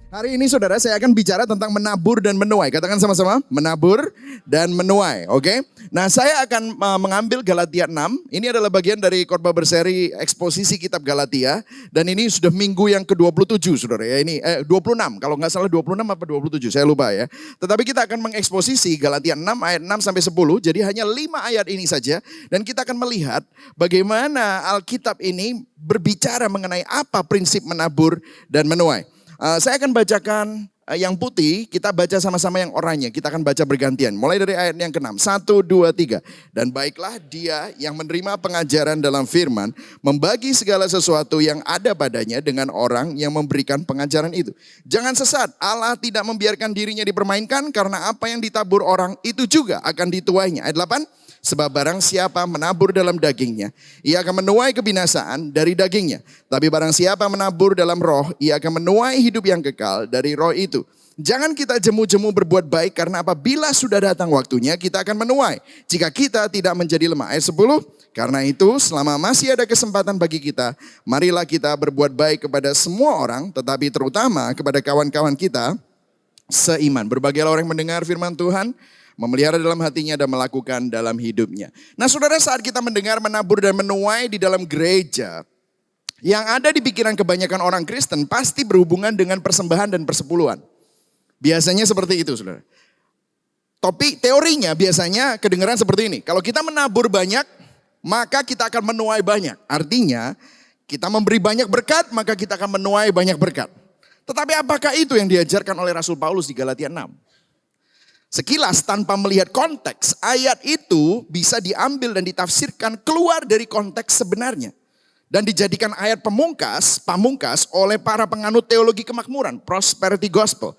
Hari ini saudara saya akan bicara tentang menabur dan menuai. Katakan sama-sama, menabur dan menuai, oke? Nah saya akan mengambil Galatia 6. Ini adalah bagian dari khotbah berseri eksposisi kitab Galatia. Dan ini sudah minggu yang ke-27 saudara ya. Ini 26, kalau nggak salah 26 apa 27, saya lupa ya. Tetapi kita akan mengeksposisi Galatia 6 ayat 6 sampai 10. Jadi hanya 5 ayat ini saja. Dan kita akan melihat bagaimana Alkitab ini berbicara mengenai apa prinsip menabur dan menuai. Saya akan bacakan yang putih, kita baca sama-sama yang oranye. Kita akan baca bergantian. Mulai dari ayat yang ke-6. 1, 2, 3. Dan baiklah dia yang menerima pengajaran dalam firman, membagi segala sesuatu yang ada padanya dengan orang yang memberikan pengajaran itu. Jangan sesat, Allah tidak membiarkan dirinya dipermainkan, karena apa yang ditabur orang itu juga akan dituainya. Ayat 8. Sebab barang siapa menabur dalam dagingnya, ia akan menuai kebinasaan dari dagingnya. Tapi barang siapa menabur dalam roh, ia akan menuai hidup yang kekal dari roh itu. Jangan kita jemu-jemu berbuat baik, karena apabila sudah datang waktunya, kita akan menuai. Jika kita tidak menjadi lemah. Ayat 10. Karena itu selama masih ada kesempatan bagi kita, marilah kita berbuat baik kepada semua orang, tetapi terutama kepada kawan-kawan kita seiman. Berbahagialah orang yang mendengar firman Tuhan, memelihara dalam hatinya dan melakukan dalam hidupnya. Nah saudara, saat kita mendengar menabur dan menuai di dalam gereja, yang ada di pikiran kebanyakan orang Kristen pasti berhubungan dengan persembahan dan persepuluhan. Biasanya seperti itu saudara. Tapi teorinya biasanya kedengaran seperti ini. Kalau kita menabur banyak, maka kita akan menuai banyak. Artinya kita memberi banyak berkat, maka kita akan menuai banyak berkat. Tetapi apakah itu yang diajarkan oleh Rasul Paulus di Galatia 6? Sekilas tanpa melihat konteks, ayat itu bisa diambil dan ditafsirkan keluar dari konteks sebenarnya. Dan dijadikan ayat pamungkas oleh para penganut teologi kemakmuran, prosperity gospel.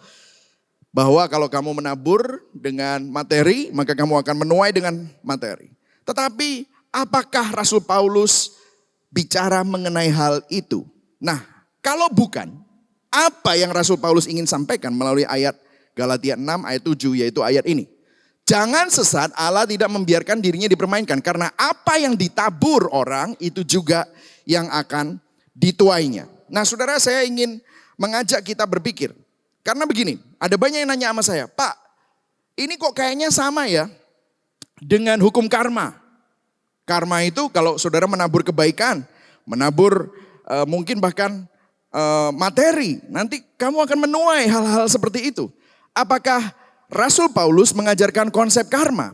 Bahwa kalau kamu menabur dengan materi, maka kamu akan menuai dengan materi. Tetapi apakah Rasul Paulus bicara mengenai hal itu? Nah, kalau bukan, apa yang Rasul Paulus ingin sampaikan melalui ayat Galatia 6 ayat 7, yaitu ayat ini. Jangan sesat, Allah tidak membiarkan dirinya dipermainkan. Karena apa yang ditabur orang itu juga yang akan dituainya. Nah saudara, saya ingin mengajak kita berpikir. Karena begini, ada banyak yang nanya sama saya, Pak, ini kok kayaknya sama ya dengan hukum karma. Karma itu kalau saudara menabur kebaikan, menabur mungkin bahkan materi, nanti kamu akan menuai hal-hal seperti itu. Apakah Rasul Paulus mengajarkan konsep karma?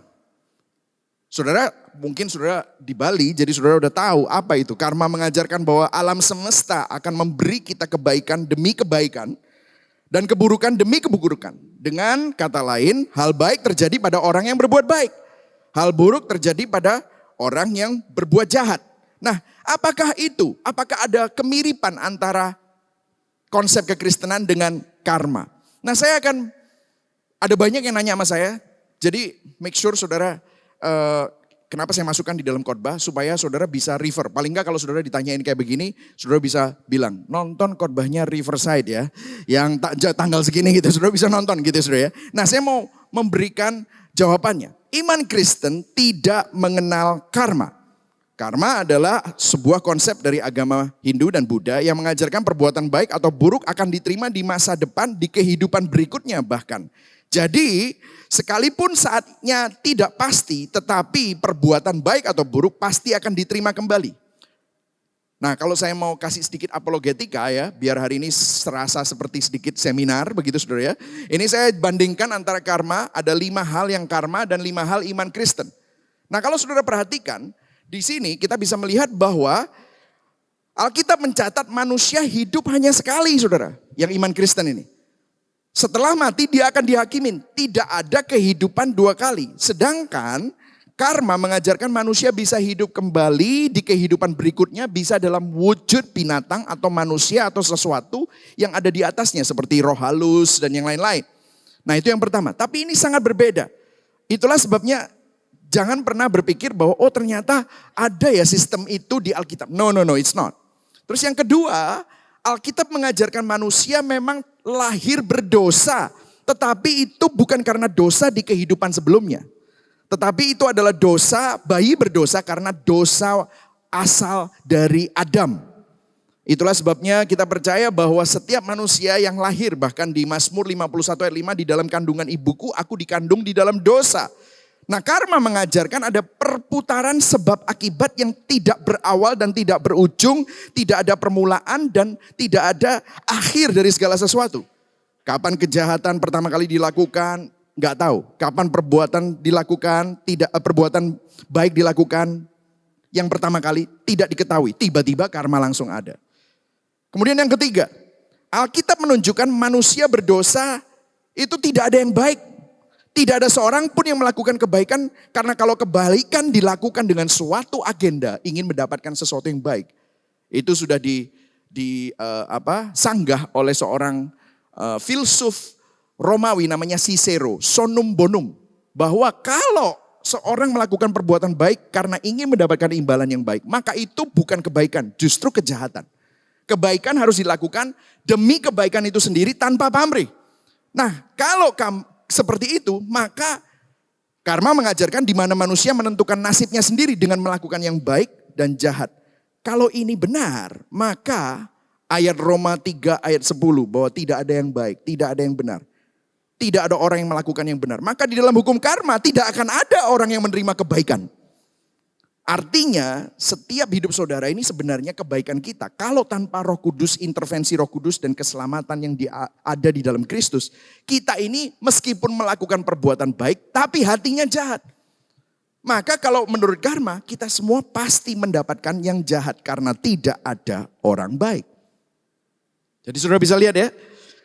Saudara, mungkin saudara di Bali, jadi saudara udah tahu apa itu. Karma mengajarkan bahwa alam semesta akan memberi kita kebaikan demi kebaikan dan keburukan demi keburukan. Dengan kata lain, hal baik terjadi pada orang yang berbuat baik. Hal buruk terjadi pada orang yang berbuat jahat. Nah, apakah itu? Apakah ada kemiripan antara konsep kekristenan dengan karma? Nah, saya akan ada banyak yang nanya sama saya, jadi make sure saudara, kenapa saya masukkan di dalam khotbah, supaya saudara bisa refer. Paling enggak kalau saudara ditanyain kayak begini, saudara bisa bilang, nonton khotbahnya Riverside ya, yang tanggal segini gitu, saudara bisa nonton gitu saudara ya. Nah saya mau memberikan jawabannya. Iman Kristen tidak mengenal karma. Karma adalah sebuah konsep dari agama Hindu dan Buddha yang mengajarkan perbuatan baik atau buruk akan diterima di masa depan, di kehidupan berikutnya bahkan. Jadi sekalipun saatnya tidak pasti, tetapi perbuatan baik atau buruk pasti akan diterima kembali. Nah kalau saya mau kasih sedikit apologetika ya, biar hari ini serasa seperti sedikit seminar begitu saudara ya. Ini saya bandingkan antara karma, ada 5 hal yang karma dan 5 hal iman Kristen. Nah kalau saudara perhatikan, di sini kita bisa melihat bahwa Alkitab mencatat manusia hidup hanya sekali saudara, yang iman Kristen ini. Setelah mati dia akan dihakimin. Tidak ada kehidupan 2 kali. Sedangkan karma mengajarkan manusia bisa hidup kembali di kehidupan berikutnya. Bisa dalam wujud binatang atau manusia atau sesuatu yang ada di atasnya. Seperti roh halus dan yang lain-lain. Nah itu yang pertama. Tapi ini sangat berbeda. Itulah sebabnya jangan pernah berpikir bahwa oh ternyata ada ya sistem itu di Alkitab. No, it's not. Terus yang kedua, Alkitab mengajarkan manusia memang lahir berdosa. Tetapi itu bukan karena dosa di kehidupan sebelumnya. Tetapi itu adalah dosa, bayi berdosa karena dosa asal dari Adam. Itulah sebabnya kita percaya bahwa setiap manusia yang lahir, bahkan di Mazmur 51 ayat 5, di dalam kandungan ibuku aku dikandung di dalam dosa. Nah, karma mengajarkan ada perputaran sebab akibat yang tidak berawal dan tidak berujung, tidak ada permulaan dan tidak ada akhir dari segala sesuatu. Kapan kejahatan pertama kali dilakukan, nggak tahu. Kapan perbuatan dilakukan, perbuatan baik dilakukan, yang pertama kali tidak diketahui. Tiba-tiba karma langsung ada. Kemudian yang ketiga, Alkitab menunjukkan manusia berdosa itu tidak ada yang baik. Tidak ada seorang pun yang melakukan kebaikan, karena kalau kebaikan dilakukan dengan suatu agenda ingin mendapatkan sesuatu yang baik. Itu sudah sanggah oleh seorang filsuf Romawi namanya Cicero, sonum bonum, bahwa kalau seorang melakukan perbuatan baik karena ingin mendapatkan imbalan yang baik, maka itu bukan kebaikan, justru kejahatan. Kebaikan harus dilakukan demi kebaikan itu sendiri tanpa pamrih. Nah, kalau seperti itu, maka karma mengajarkan di mana manusia menentukan nasibnya sendiri dengan melakukan yang baik dan jahat. Kalau ini benar, maka ayat Roma 3 ayat 10 bahwa tidak ada yang baik, tidak ada yang benar. Tidak ada orang yang melakukan yang benar. Maka di dalam hukum karma tidak akan ada orang yang menerima kebaikan. Artinya setiap hidup saudara ini sebenarnya kebaikan kita. Kalau tanpa Roh Kudus, intervensi Roh Kudus dan keselamatan yang ada di dalam Kristus, kita ini meskipun melakukan perbuatan baik tapi hatinya jahat. Maka kalau menurut karma kita semua pasti mendapatkan yang jahat karena tidak ada orang baik. Jadi saudara bisa lihat ya.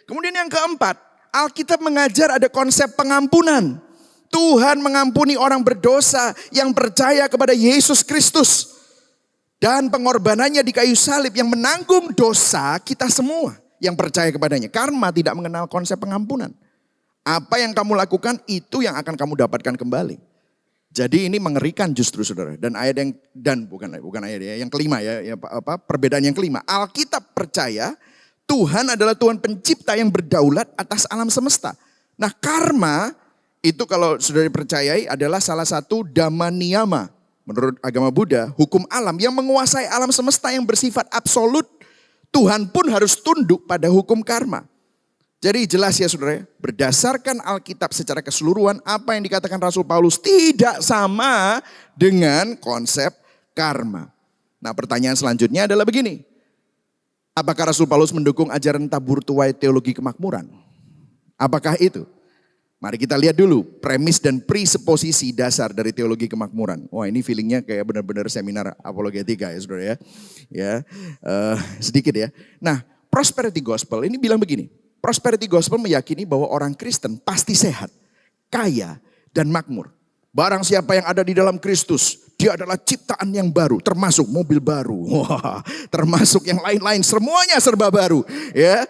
Kemudian yang keempat, Alkitab mengajar ada konsep pengampunan. Tuhan mengampuni orang berdosa yang percaya kepada Yesus Kristus. Dan pengorbanannya di kayu salib yang menanggung dosa kita semua yang percaya kepadanya. Karma tidak mengenal konsep pengampunan. Apa yang kamu lakukan itu yang akan kamu dapatkan kembali. Jadi ini mengerikan justru saudara. Dan ayat yang, bukan ayat ya, yang kelima ya, perbedaan yang kelima. Alkitab percaya Tuhan adalah Tuhan pencipta yang berdaulat atas alam semesta. Nah, karma itu kalau sudah dipercayai adalah salah satu dhamma niyama. Menurut agama Buddha, hukum alam yang menguasai alam semesta yang bersifat absolut. Tuhan pun harus tunduk pada hukum karma. Jadi jelas ya saudara, berdasarkan Alkitab secara keseluruhan, apa yang dikatakan Rasul Paulus tidak sama dengan konsep karma. Nah, pertanyaan selanjutnya adalah begini. Apakah Rasul Paulus mendukung ajaran tabur tuai teologi kemakmuran? Apakah itu? Mari kita lihat dulu premis dan presupposisi dasar dari teologi kemakmuran. Wah, ini feelingnya kayak benar-benar seminar apologetika ya saudara ya. Sedikit ya. Nah, prosperity gospel ini bilang begini. Prosperity gospel meyakini bahwa orang Kristen pasti sehat, kaya, dan makmur. Barang siapa yang ada di dalam Kristus, dia adalah ciptaan yang baru, termasuk mobil baru, termasuk yang lain-lain, semuanya serba baru, ya,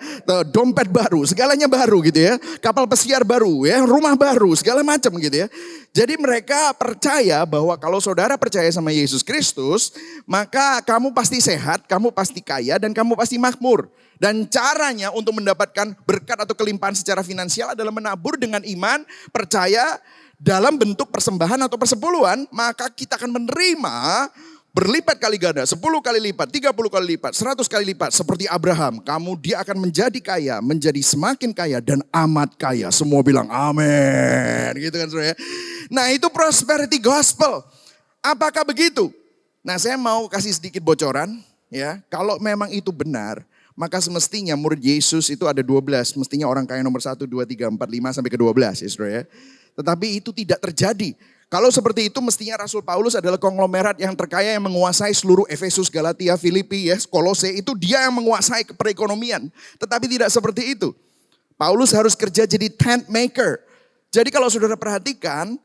dompet baru, segalanya baru gitu ya, kapal pesiar baru, ya, rumah baru, segala macam gitu ya. Jadi mereka percaya bahwa kalau saudara percaya sama Yesus Kristus, maka kamu pasti sehat, kamu pasti kaya, dan kamu pasti makmur. Dan caranya untuk mendapatkan berkat atau kelimpahan secara finansial adalah menabur dengan iman, percaya, dalam bentuk persembahan atau persepuluhan, maka kita akan menerima berlipat kali ganda, 10 kali lipat, 30 kali lipat, 100 kali lipat. Seperti Abraham, dia akan menjadi kaya, menjadi semakin kaya dan amat kaya. Semua bilang amin, gitu kan saudara. Nah, itu prosperity gospel. Apakah begitu? Nah, saya mau kasih sedikit bocoran ya. Kalau memang itu benar, maka semestinya murid Yesus itu ada 12. Mestinya orang kaya nomor 1, 2, 3, 4, 5 sampai ke 12 ya saudara ya. Tetapi itu tidak terjadi. Kalau seperti itu mestinya Rasul Paulus adalah konglomerat yang terkaya yang menguasai seluruh Efesus, Galatia, Filipi, ya, Kolose. Itu dia yang menguasai perekonomian. Tetapi tidak seperti itu. Paulus harus kerja jadi tent maker. Jadi kalau saudara perhatikan,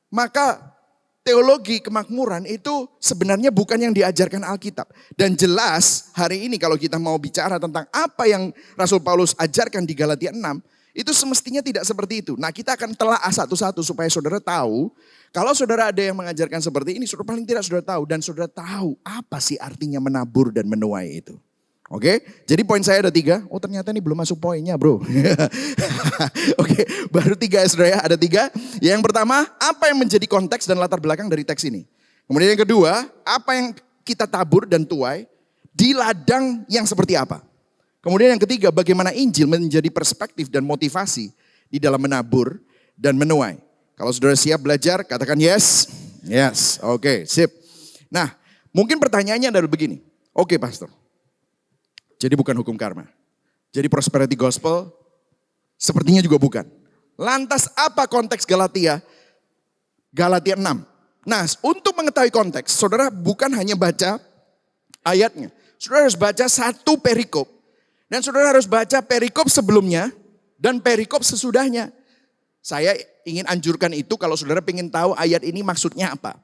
maka teologi kemakmuran itu sebenarnya bukan yang diajarkan Alkitab. Dan jelas hari ini kalau kita mau bicara tentang apa yang Rasul Paulus ajarkan di Galatia 6, itu semestinya tidak seperti itu. Nah, kita akan telah satu-satu supaya saudara tahu. Kalau saudara ada yang mengajarkan seperti ini, saudara paling tidak saudara tahu. Dan saudara tahu apa sih artinya menabur dan menuai itu. Oke, jadi poin saya ada 3. Oh, ternyata ini belum masuk poinnya bro. Oke, baru 3 ya saudara ya. Ada 3. Yang pertama, apa yang menjadi konteks dan latar belakang dari teks ini. Kemudian yang kedua, apa yang kita tabur dan tuai. di ladang yang seperti apa. Kemudian yang ketiga, bagaimana Injil menjadi perspektif dan motivasi di dalam menabur dan menuai. Kalau saudara siap belajar, katakan yes. Yes, oke, sip. Nah, mungkin pertanyaannya adalah begini. Oke, pastor. Jadi bukan hukum karma. Jadi prosperity gospel sepertinya juga bukan. Lantas apa konteks Galatia? Galatia 6. Nah, untuk mengetahui konteks, saudara bukan hanya baca ayatnya. Saudara harus baca satu perikop. Dan saudara harus baca perikop sebelumnya dan perikop sesudahnya. Saya ingin anjurkan itu kalau saudara ingin tahu ayat ini maksudnya apa.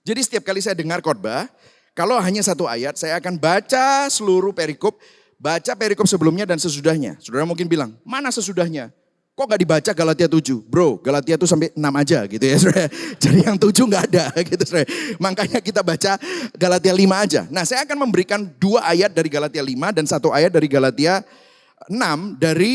Jadi setiap kali saya dengar khotbah, kalau hanya satu ayat, saya akan baca seluruh perikop, baca perikop sebelumnya dan sesudahnya. Saudara mungkin bilang, mana sesudahnya? Kok gak dibaca Galatia 7? Bro, Galatia itu sampai 6 aja gitu ya saudara. Jadi yang 7 gak ada gitu saudara. Makanya kita baca Galatia 5 aja. Nah, saya akan memberikan 2 ayat dari Galatia 5 dan 1 ayat dari Galatia 6 dari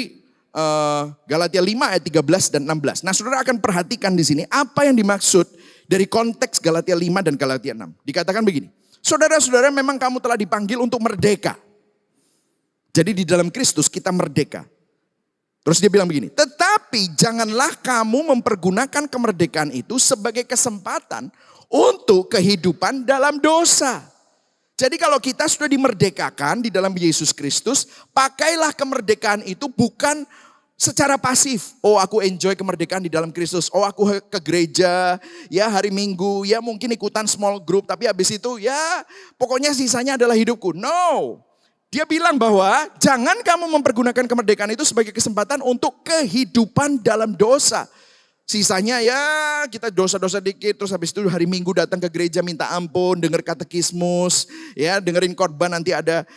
Galatia 5 ayat 13 dan 16. Nah, saudara akan perhatikan di sini apa yang dimaksud dari konteks Galatia 5 dan Galatia 6. Dikatakan begini, saudara-saudara memang kamu telah dipanggil untuk merdeka. Jadi di dalam Kristus kita merdeka. Terus dia bilang begini, tetapi janganlah kamu mempergunakan kemerdekaan itu sebagai kesempatan untuk kehidupan dalam dosa. Jadi kalau kita sudah dimerdekakan di dalam Yesus Kristus, pakailah kemerdekaan itu bukan secara pasif. Oh, aku enjoy kemerdekaan di dalam Kristus. Oh, aku ke gereja, ya hari Minggu, ya mungkin ikutan small group. Tapi habis itu ya pokoknya sisanya adalah hidupku. No. Dia bilang bahwa jangan kamu mempergunakan kemerdekaan itu sebagai kesempatan untuk kehidupan dalam dosa. Sisanya ya kita dosa-dosa dikit, terus habis itu hari Minggu datang ke gereja minta ampun, dengar katekismus, ya dengerin khotbah nanti ada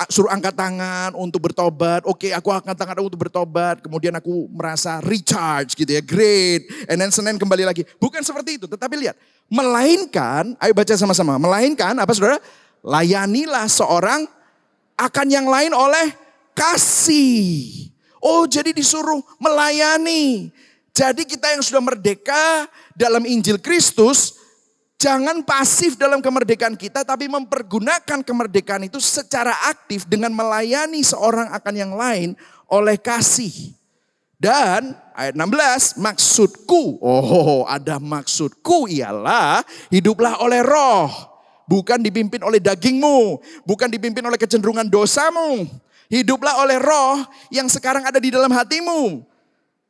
suruh angkat tangan untuk bertobat. Oke, aku angkat tangan untuk bertobat, kemudian aku merasa recharge gitu ya, great. And then Senin kembali lagi. Bukan seperti itu, tetapi lihat, melainkan, ayo baca sama-sama, melainkan apa saudara? Layanilah seorang akan yang lain oleh kasih. Oh, jadi disuruh melayani. Jadi kita yang sudah merdeka dalam Injil Kristus, jangan pasif dalam kemerdekaan kita, tapi mempergunakan kemerdekaan itu secara aktif dengan melayani seorang akan yang lain oleh kasih. Dan ayat 16, maksudku, oh ada maksudku ialah hiduplah oleh roh. Bukan dipimpin oleh dagingmu, bukan dipimpin oleh kecenderungan dosamu. Hiduplah oleh roh yang sekarang ada di dalam hatimu.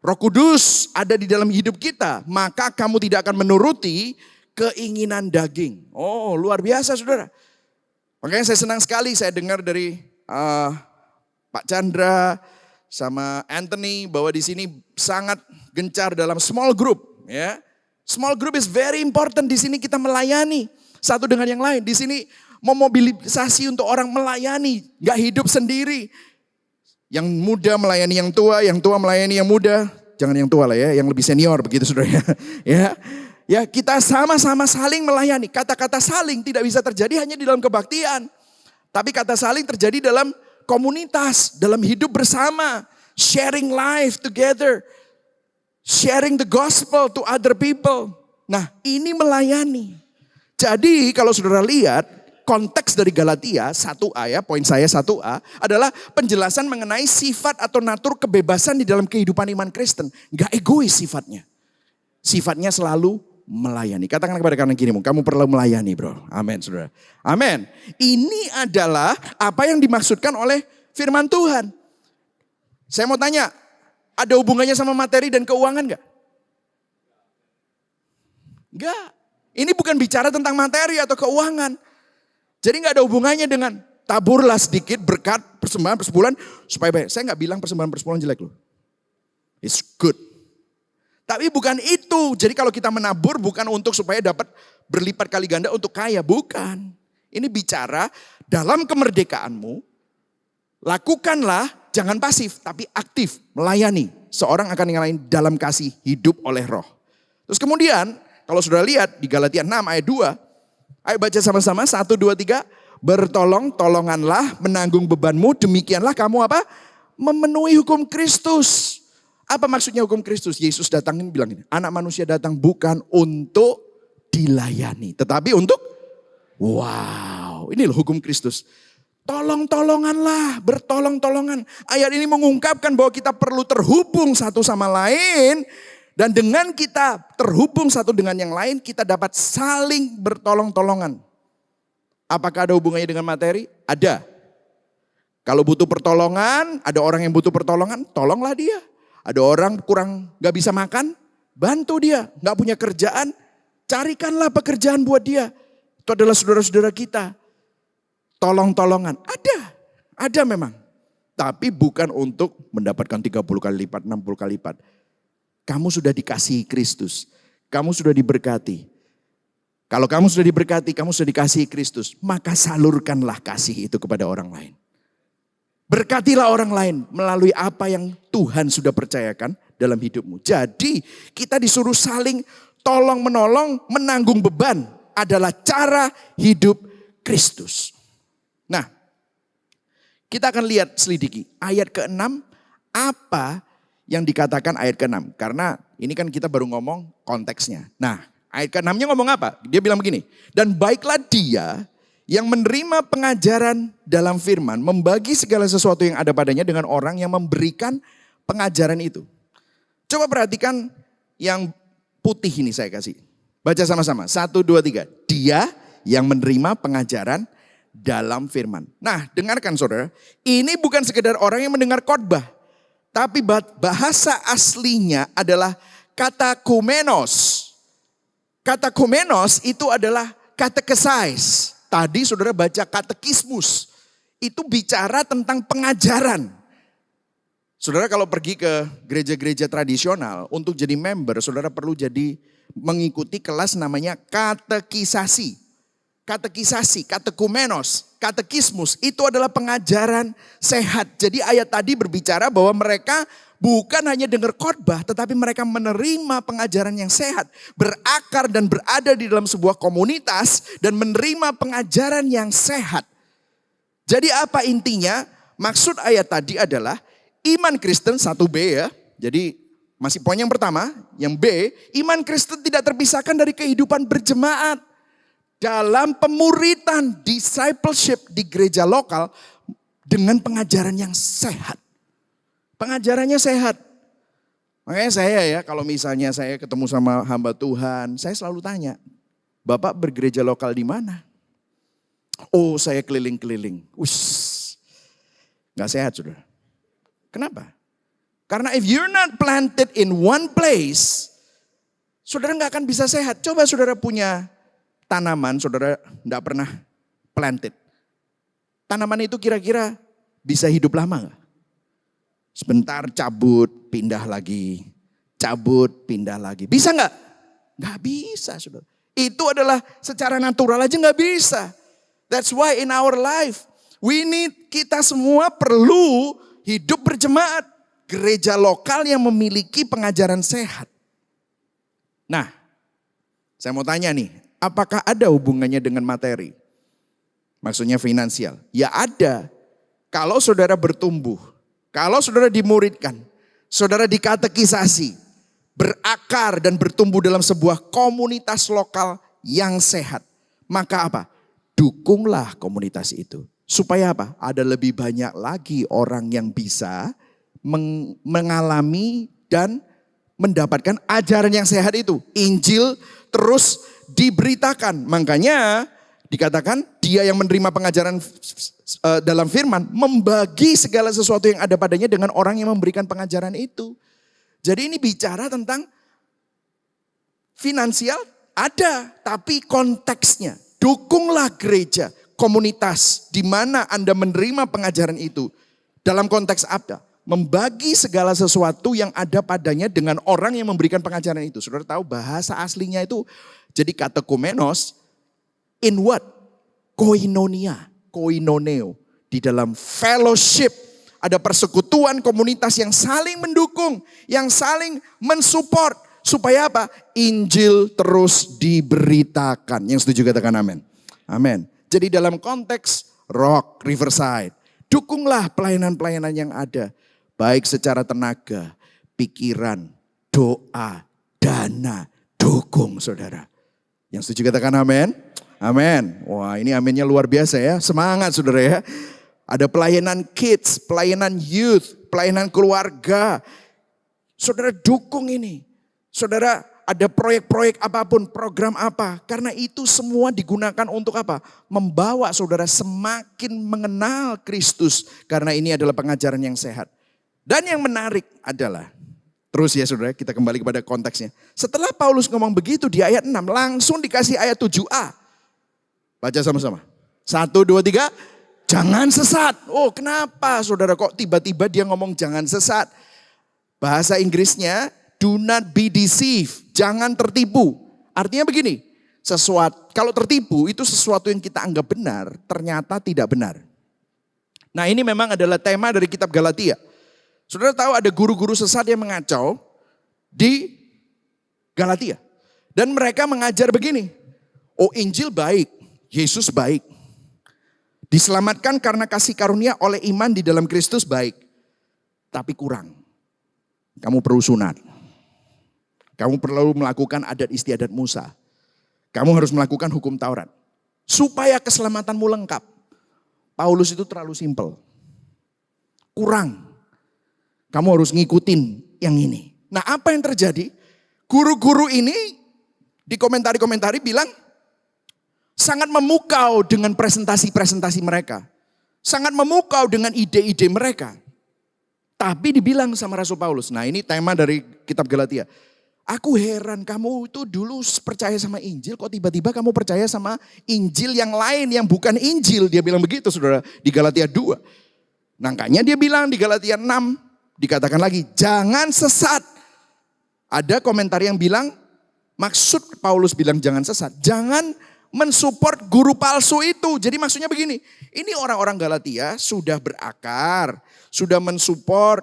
Roh Kudus ada di dalam hidup kita, maka kamu tidak akan menuruti keinginan daging. Oh, luar biasa saudara. Makanya saya senang sekali saya dengar dari Pak Chandra sama Anthony bahwa di sini sangat gencar dalam small group. Ya, small group is very important. Di sini kita melayani satu dengan yang lain. Di sini memobilisasi untuk orang melayani, gak hidup sendiri. Yang muda melayani yang tua melayani yang muda. Jangan yang tua lah ya, yang lebih senior begitu saudara ya. Ya, kita sama-sama saling melayani. Kata-kata saling tidak bisa terjadi hanya di dalam kebaktian. Tapi kata saling terjadi dalam komunitas, dalam hidup bersama. Sharing life together. Sharing the gospel to other people. Nah, ini melayani. Jadi kalau saudara lihat konteks dari Galatia 1A ya, poin saya 1A adalah penjelasan mengenai sifat atau natur kebebasan di dalam kehidupan iman Kristen. Gak egois sifatnya. Sifatnya selalu melayani. Katakan kepada kanan kirimu, kamu perlu melayani bro. Amin saudara. Amin. Ini adalah apa yang dimaksudkan oleh firman Tuhan. Saya mau tanya, ada hubungannya sama materi dan keuangan gak? Enggak. Ini bukan bicara tentang materi atau keuangan. Jadi gak ada hubungannya dengan taburlah sedikit berkat persembahan persebulan supaya baik. Saya gak bilang persembahan persebulan jelek loh. It's good. Tapi bukan itu. Jadi kalau kita menabur bukan untuk supaya dapat berlipat kali ganda untuk kaya. Bukan. Ini bicara dalam kemerdekaanmu. Lakukanlah jangan pasif tapi aktif. Melayani seorang akan yang lain dalam kasih hidup oleh roh. Terus kemudian kalau sudah lihat di Galatia 6 ayat 2. Ayo baca sama-sama 1, 2, 3. Bertolong-tolonganlah menanggung bebanmu. Demikianlah kamu apa? Memenuhi hukum Kristus. Apa maksudnya hukum Kristus? Yesus datang ini bilang ini. Anak manusia datang bukan untuk dilayani. Tetapi untuk wow. Ini loh hukum Kristus. Tolong-tolonganlah, bertolong-tolongan. Ayat ini mengungkapkan bahwa kita perlu terhubung satu sama lain. Dan dengan kita terhubung satu dengan yang lain, kita dapat saling bertolong-tolongan. Apakah ada hubungannya dengan materi? Ada. Kalau butuh pertolongan, ada orang yang butuh pertolongan, tolonglah dia. Ada orang kurang gak bisa makan, bantu dia. Gak punya kerjaan, carikanlah pekerjaan buat dia. Itu adalah saudara-saudara kita. Tolong-tolongan, ada memang. Tapi bukan untuk mendapatkan 30 kali lipat, 60 kali lipat. Kamu sudah dikasihi Kristus. Kamu sudah diberkati. Kalau kamu sudah diberkati, kamu sudah dikasihi Kristus. Maka salurkanlah kasih itu kepada orang lain. Berkatilah orang lain melalui apa yang Tuhan sudah percayakan dalam hidupmu. Jadi kita disuruh saling tolong menolong, menanggung beban adalah cara hidup Kristus. Nah, kita akan lihat selidiki ayat ke-6 apa yang dikatakan ayat ke-6. Karena ini kan kita baru ngomong konteksnya. Nah, ayat ke-6-nya ngomong apa? Dia bilang begini, dan baiklah dia yang menerima pengajaran dalam firman, membagi segala sesuatu yang ada padanya dengan orang yang memberikan pengajaran itu. Coba perhatikan yang putih ini saya kasih. Baca sama-sama, 1, 2, 3. Dia yang menerima pengajaran dalam firman. Nah, dengarkan saudara, ini bukan sekedar orang yang mendengar khotbah. Tapi bahasa aslinya adalah katakumenos. Katakumenos itu adalah katekesais. Tadi saudara baca katekismus. Itu bicara tentang pengajaran. Saudara kalau pergi ke gereja-gereja tradisional untuk jadi member, saudara perlu mengikuti kelas namanya katekisasi. Katekisasi, katekumenos, katekismus itu adalah pengajaran sehat. Jadi ayat tadi berbicara bahwa mereka bukan hanya dengar khotbah, tetapi mereka menerima pengajaran yang sehat, berakar dan berada di dalam sebuah komunitas dan menerima pengajaran yang sehat. Jadi apa intinya? Maksud ayat tadi adalah iman Kristen 1B ya. Jadi masih poin yang pertama, yang B, iman Kristen tidak terpisahkan dari kehidupan berjemaat. Dalam pemuritan discipleship di gereja lokal dengan pengajaran yang sehat. Pengajarannya sehat. Makanya saya ya kalau misalnya saya ketemu sama hamba Tuhan, saya selalu tanya, Bapak bergereja lokal di mana? Oh saya keliling-keliling. Gak sehat saudara. Kenapa? Karena if you're not planted in one place, saudara gak akan bisa sehat. Coba saudara punya tanaman, saudara enggak pernah planted. Tanaman itu kira-kira bisa hidup lama enggak? Sebentar cabut, pindah lagi. Cabut, pindah lagi. Bisa enggak? Enggak bisa, saudara. Itu adalah secara natural aja enggak bisa. That's why in our life, kita semua perlu hidup berjemaat. Gereja lokal yang memiliki pengajaran sehat. Nah, saya mau tanya nih. Apakah ada hubungannya dengan materi? Maksudnya finansial. Ya ada. Kalau saudara bertumbuh, kalau saudara dimuridkan, saudara dikatekisasi, berakar dan bertumbuh dalam sebuah komunitas lokal yang sehat. Maka apa? Dukunglah komunitas itu. Supaya apa? Ada lebih banyak lagi orang yang bisa mengalami dan mendapatkan ajaran yang sehat itu. Injil terus diberitakan. Makanya dikatakan dia yang menerima pengajaran dalam firman membagi segala sesuatu yang ada padanya dengan orang yang memberikan pengajaran itu. Jadi ini bicara tentang finansial ada, tapi konteksnya dukunglah gereja, komunitas di mana Anda menerima pengajaran itu. Dalam konteks apa? Membagi segala sesuatu yang ada padanya dengan orang yang memberikan pengajaran itu. Saudara tahu bahasa aslinya itu jadi katekumenos in what? Koinonia, koinoneo. Di dalam fellowship ada persekutuan komunitas yang saling mendukung, yang saling mensupport. Supaya apa? Injil terus diberitakan. Yang setuju katakan amin. Amin. Jadi dalam konteks Rock, Riverside, dukunglah pelayanan-pelayanan yang ada. Baik secara tenaga, pikiran, doa, dana, dukung saudara. Yang setuju katakan amin. Amin. Wah, ini aminnya luar biasa ya. Semangat saudara ya. Ada pelayanan kids, pelayanan youth, pelayanan keluarga. Saudara dukung ini. Saudara ada proyek-proyek apapun, program apa. Karena itu semua digunakan untuk apa? Membawa saudara semakin mengenal Kristus. Karena ini adalah pengajaran yang sehat. Dan yang menarik adalah, terus ya saudara, kita kembali kepada konteksnya. Setelah Paulus ngomong begitu di ayat 6, langsung dikasih ayat 7a. Baca sama-sama. 1, 2, 3. Jangan sesat. Oh kenapa saudara kok tiba-tiba dia ngomong jangan sesat. Bahasa Inggrisnya do not be deceived. Jangan tertipu. Artinya begini. Kalau tertipu itu sesuatu yang kita anggap benar ternyata tidak benar. Nah ini memang adalah tema dari kitab Galatia. Saudara tahu ada guru-guru sesat yang mengacau di Galatia. Dan mereka mengajar begini. Oh Injil baik. Yesus baik. Diselamatkan karena kasih karunia oleh iman di dalam Kristus baik. Tapi kurang. Kamu perlu sunat. Kamu perlu melakukan adat istiadat Musa. Kamu harus melakukan hukum Taurat. Supaya keselamatanmu lengkap. Paulus itu terlalu simpel. Kurang. Kamu harus ngikutin yang ini. Nah apa yang terjadi? Guru-guru ini di komentari-komentari bilang, sangat memukau dengan presentasi-presentasi mereka. Sangat memukau dengan ide-ide mereka. Tapi dibilang sama Rasul Paulus. Nah ini tema dari kitab Galatia. Aku heran kamu itu dulu percaya sama Injil. Kok tiba-tiba kamu percaya sama Injil yang lain yang bukan Injil. Dia bilang begitu saudara di Galatia 2. Makanya dia bilang di Galatia 6. Dikatakan lagi jangan sesat. Ada komentar yang bilang. Maksud Paulus bilang jangan sesat. Jangan mensupport guru palsu itu. Jadi maksudnya begini, ini orang-orang Galatia sudah berakar, sudah mensupport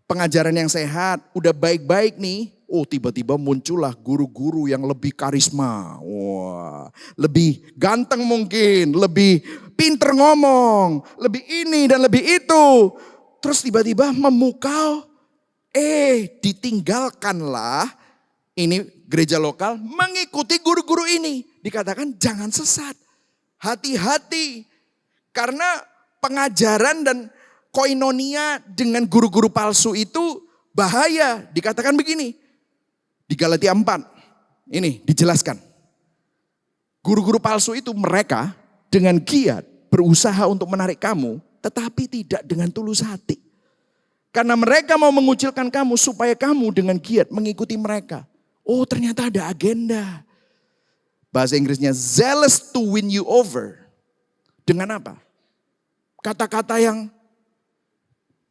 pengajaran yang sehat, udah baik-baik nih. Oh tiba-tiba muncullah guru-guru yang lebih karisma, wah, lebih ganteng mungkin, lebih pinter ngomong, lebih ini dan lebih itu. Terus tiba-tiba memukau, ditinggalkanlah ini gereja lokal mengikuti guru-guru ini. Dikatakan jangan sesat. Hati-hati. Karena pengajaran dan koinonia dengan guru-guru palsu itu bahaya. Dikatakan begini. Di Galatia 4. Ini dijelaskan. Guru-guru palsu itu mereka dengan giat berusaha untuk menarik kamu. Tetapi tidak dengan tulus hati. Karena mereka mau mengucilkan kamu supaya kamu dengan giat mengikuti mereka. Oh ternyata ada agenda. Bahasa Inggrisnya zealous to win you over. Dengan apa? Kata-kata yang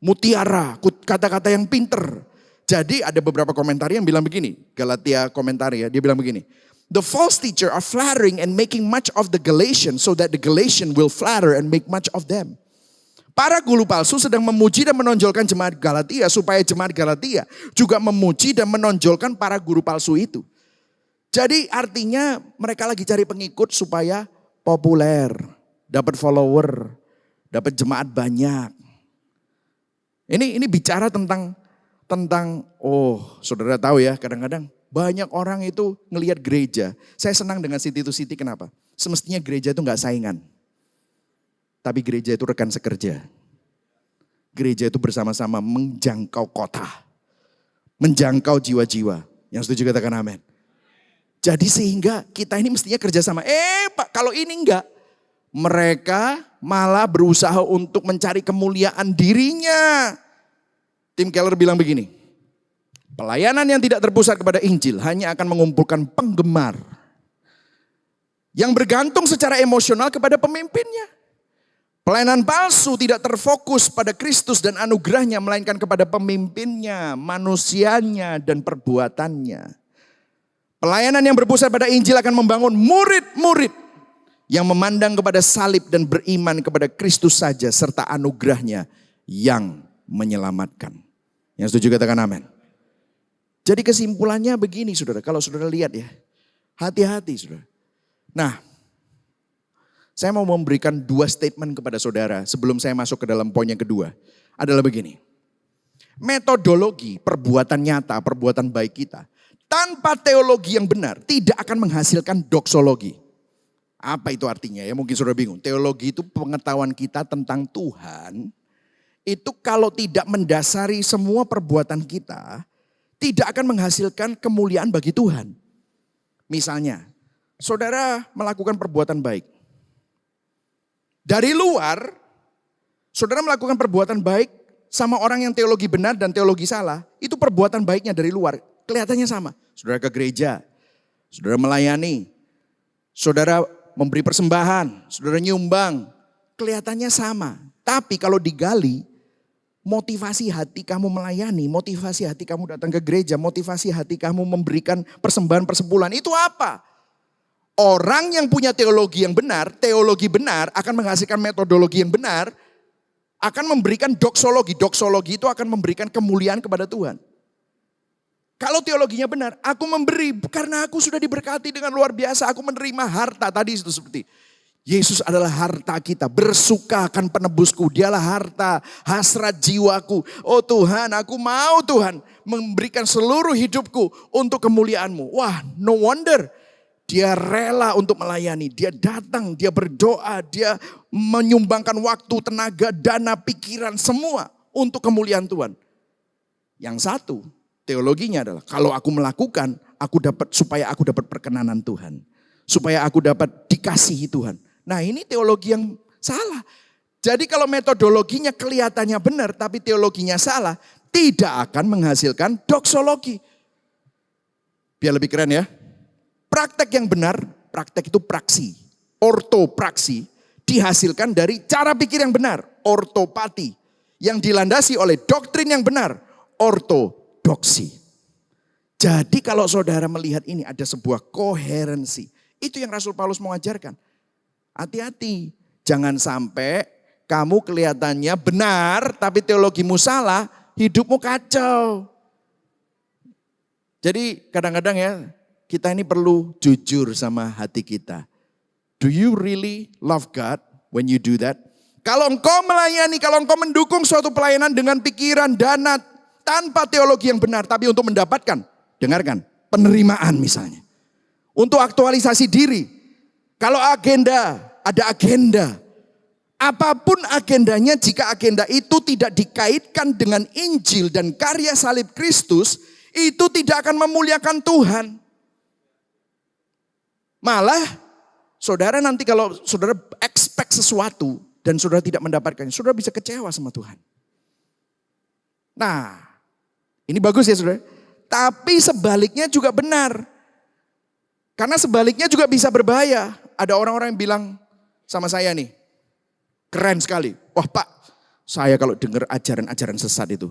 mutiara, kata-kata yang pinter. Jadi ada beberapa komentar yang bilang begini. Galatia komentar ya, dia bilang begini. The false teacher are flattering and making much of the Galatians so that the Galatian will flatter and make much of them. Para guru palsu sedang memuji dan menonjolkan jemaat Galatia supaya jemaat Galatia juga memuji dan menonjolkan para guru palsu itu. Jadi artinya mereka lagi cari pengikut supaya populer, dapat follower, dapat jemaat banyak. Ini bicara tentang saudara tahu ya kadang-kadang banyak orang itu ngelihat gereja. Saya senang dengan City to City kenapa? Semestinya gereja itu nggak saingan. Tapi gereja itu rekan sekerja. Gereja itu bersama-sama menjangkau kota. Menjangkau jiwa-jiwa. Yang setuju katakan amin. Jadi sehingga kita ini mestinya kerjasama. Pak kalau ini enggak. Mereka malah berusaha untuk mencari kemuliaan dirinya. Tim Keller bilang begini. Pelayanan yang tidak terpusat kepada Injil hanya akan mengumpulkan penggemar. Yang bergantung secara emosional kepada pemimpinnya. Pelayanan palsu tidak terfokus pada Kristus dan anugerahnya. Melainkan kepada pemimpinnya, manusianya dan perbuatannya. Pelayanan yang berpusat pada Injil akan membangun murid-murid yang memandang kepada salib dan beriman kepada Kristus saja serta anugerahnya yang menyelamatkan. Yang setuju katakan amin. Jadi kesimpulannya begini saudara, kalau saudara lihat ya, hati-hati saudara. Nah, saya mau memberikan 2 statement kepada saudara sebelum saya masuk ke dalam poin yang kedua. Adalah begini, metodologi perbuatan nyata, perbuatan baik kita tanpa teologi yang benar tidak akan menghasilkan doksologi. Apa itu artinya ya? Mungkin saudara bingung. Teologi itu pengetahuan kita tentang Tuhan. Itu kalau tidak mendasari semua perbuatan kita, tidak akan menghasilkan kemuliaan bagi Tuhan. Misalnya, saudara melakukan perbuatan baik. Dari luar, saudara melakukan perbuatan baik sama orang yang teologi benar dan teologi salah. Itu perbuatan baiknya dari luar. Kelihatannya sama. Saudara ke gereja, saudara melayani, saudara memberi persembahan, saudara nyumbang. Kelihatannya sama. Tapi kalau digali, motivasi hati kamu melayani, motivasi hati kamu datang ke gereja, motivasi hati kamu memberikan persembahan persepuluhan, itu apa? Orang yang punya teologi teologi benar akan menghasilkan metodologi yang benar, akan memberikan doksologi. Doksologi itu akan memberikan kemuliaan kepada Tuhan. Kalau teologinya benar, aku memberi karena aku sudah diberkati dengan luar biasa, aku menerima harta. Tadi itu seperti Yesus adalah harta kita, bersuka akan penebusku, dialah harta, hasrat jiwaku. Oh Tuhan, aku mau Tuhan memberikan seluruh hidupku untuk kemuliaan-Mu. Wah, no wonder dia rela untuk melayani, dia datang, dia berdoa, dia menyumbangkan waktu, tenaga, dana, pikiran, semua untuk kemuliaan Tuhan. Yang satu, teologinya adalah kalau aku melakukan, supaya aku dapat perkenanan Tuhan. Supaya aku dapat dikasihi Tuhan. Nah ini teologi yang salah. Jadi kalau metodologinya kelihatannya benar tapi teologinya salah, tidak akan menghasilkan doksologi. Biar lebih keren ya. Praktek yang benar, praktek itu praksi. Ortopraksi dihasilkan dari cara pikir yang benar. Ortopati. Yang dilandasi oleh doktrin yang benar. Ortodoksi. Jadi kalau saudara melihat ini ada sebuah koherensi. Itu yang Rasul Paulus mengajarkan. Hati-hati. Jangan sampai kamu kelihatannya benar tapi teologimu salah. Hidupmu kacau. Jadi kadang-kadang ya. Kita ini perlu jujur sama hati kita. Do you really love God when you do that? Kalau engkau melayani, kalau engkau mendukung suatu pelayanan dengan pikiran, dana, tanpa teologi yang benar. Tapi untuk mendapatkan, dengarkan, penerimaan misalnya. Untuk aktualisasi diri. Kalau agenda, ada agenda. Apapun agendanya, jika agenda itu tidak dikaitkan dengan Injil dan karya salib Kristus, itu tidak akan memuliakan Tuhan. Malah saudara nanti kalau saudara expect sesuatu dan saudara tidak mendapatkannya, saudara bisa kecewa sama Tuhan. Nah, ini bagus ya saudara. Tapi sebaliknya juga benar. Karena sebaliknya juga bisa berbahaya. Ada orang-orang yang bilang sama saya nih, keren sekali. Wah Pak, saya kalau dengar ajaran-ajaran sesat itu,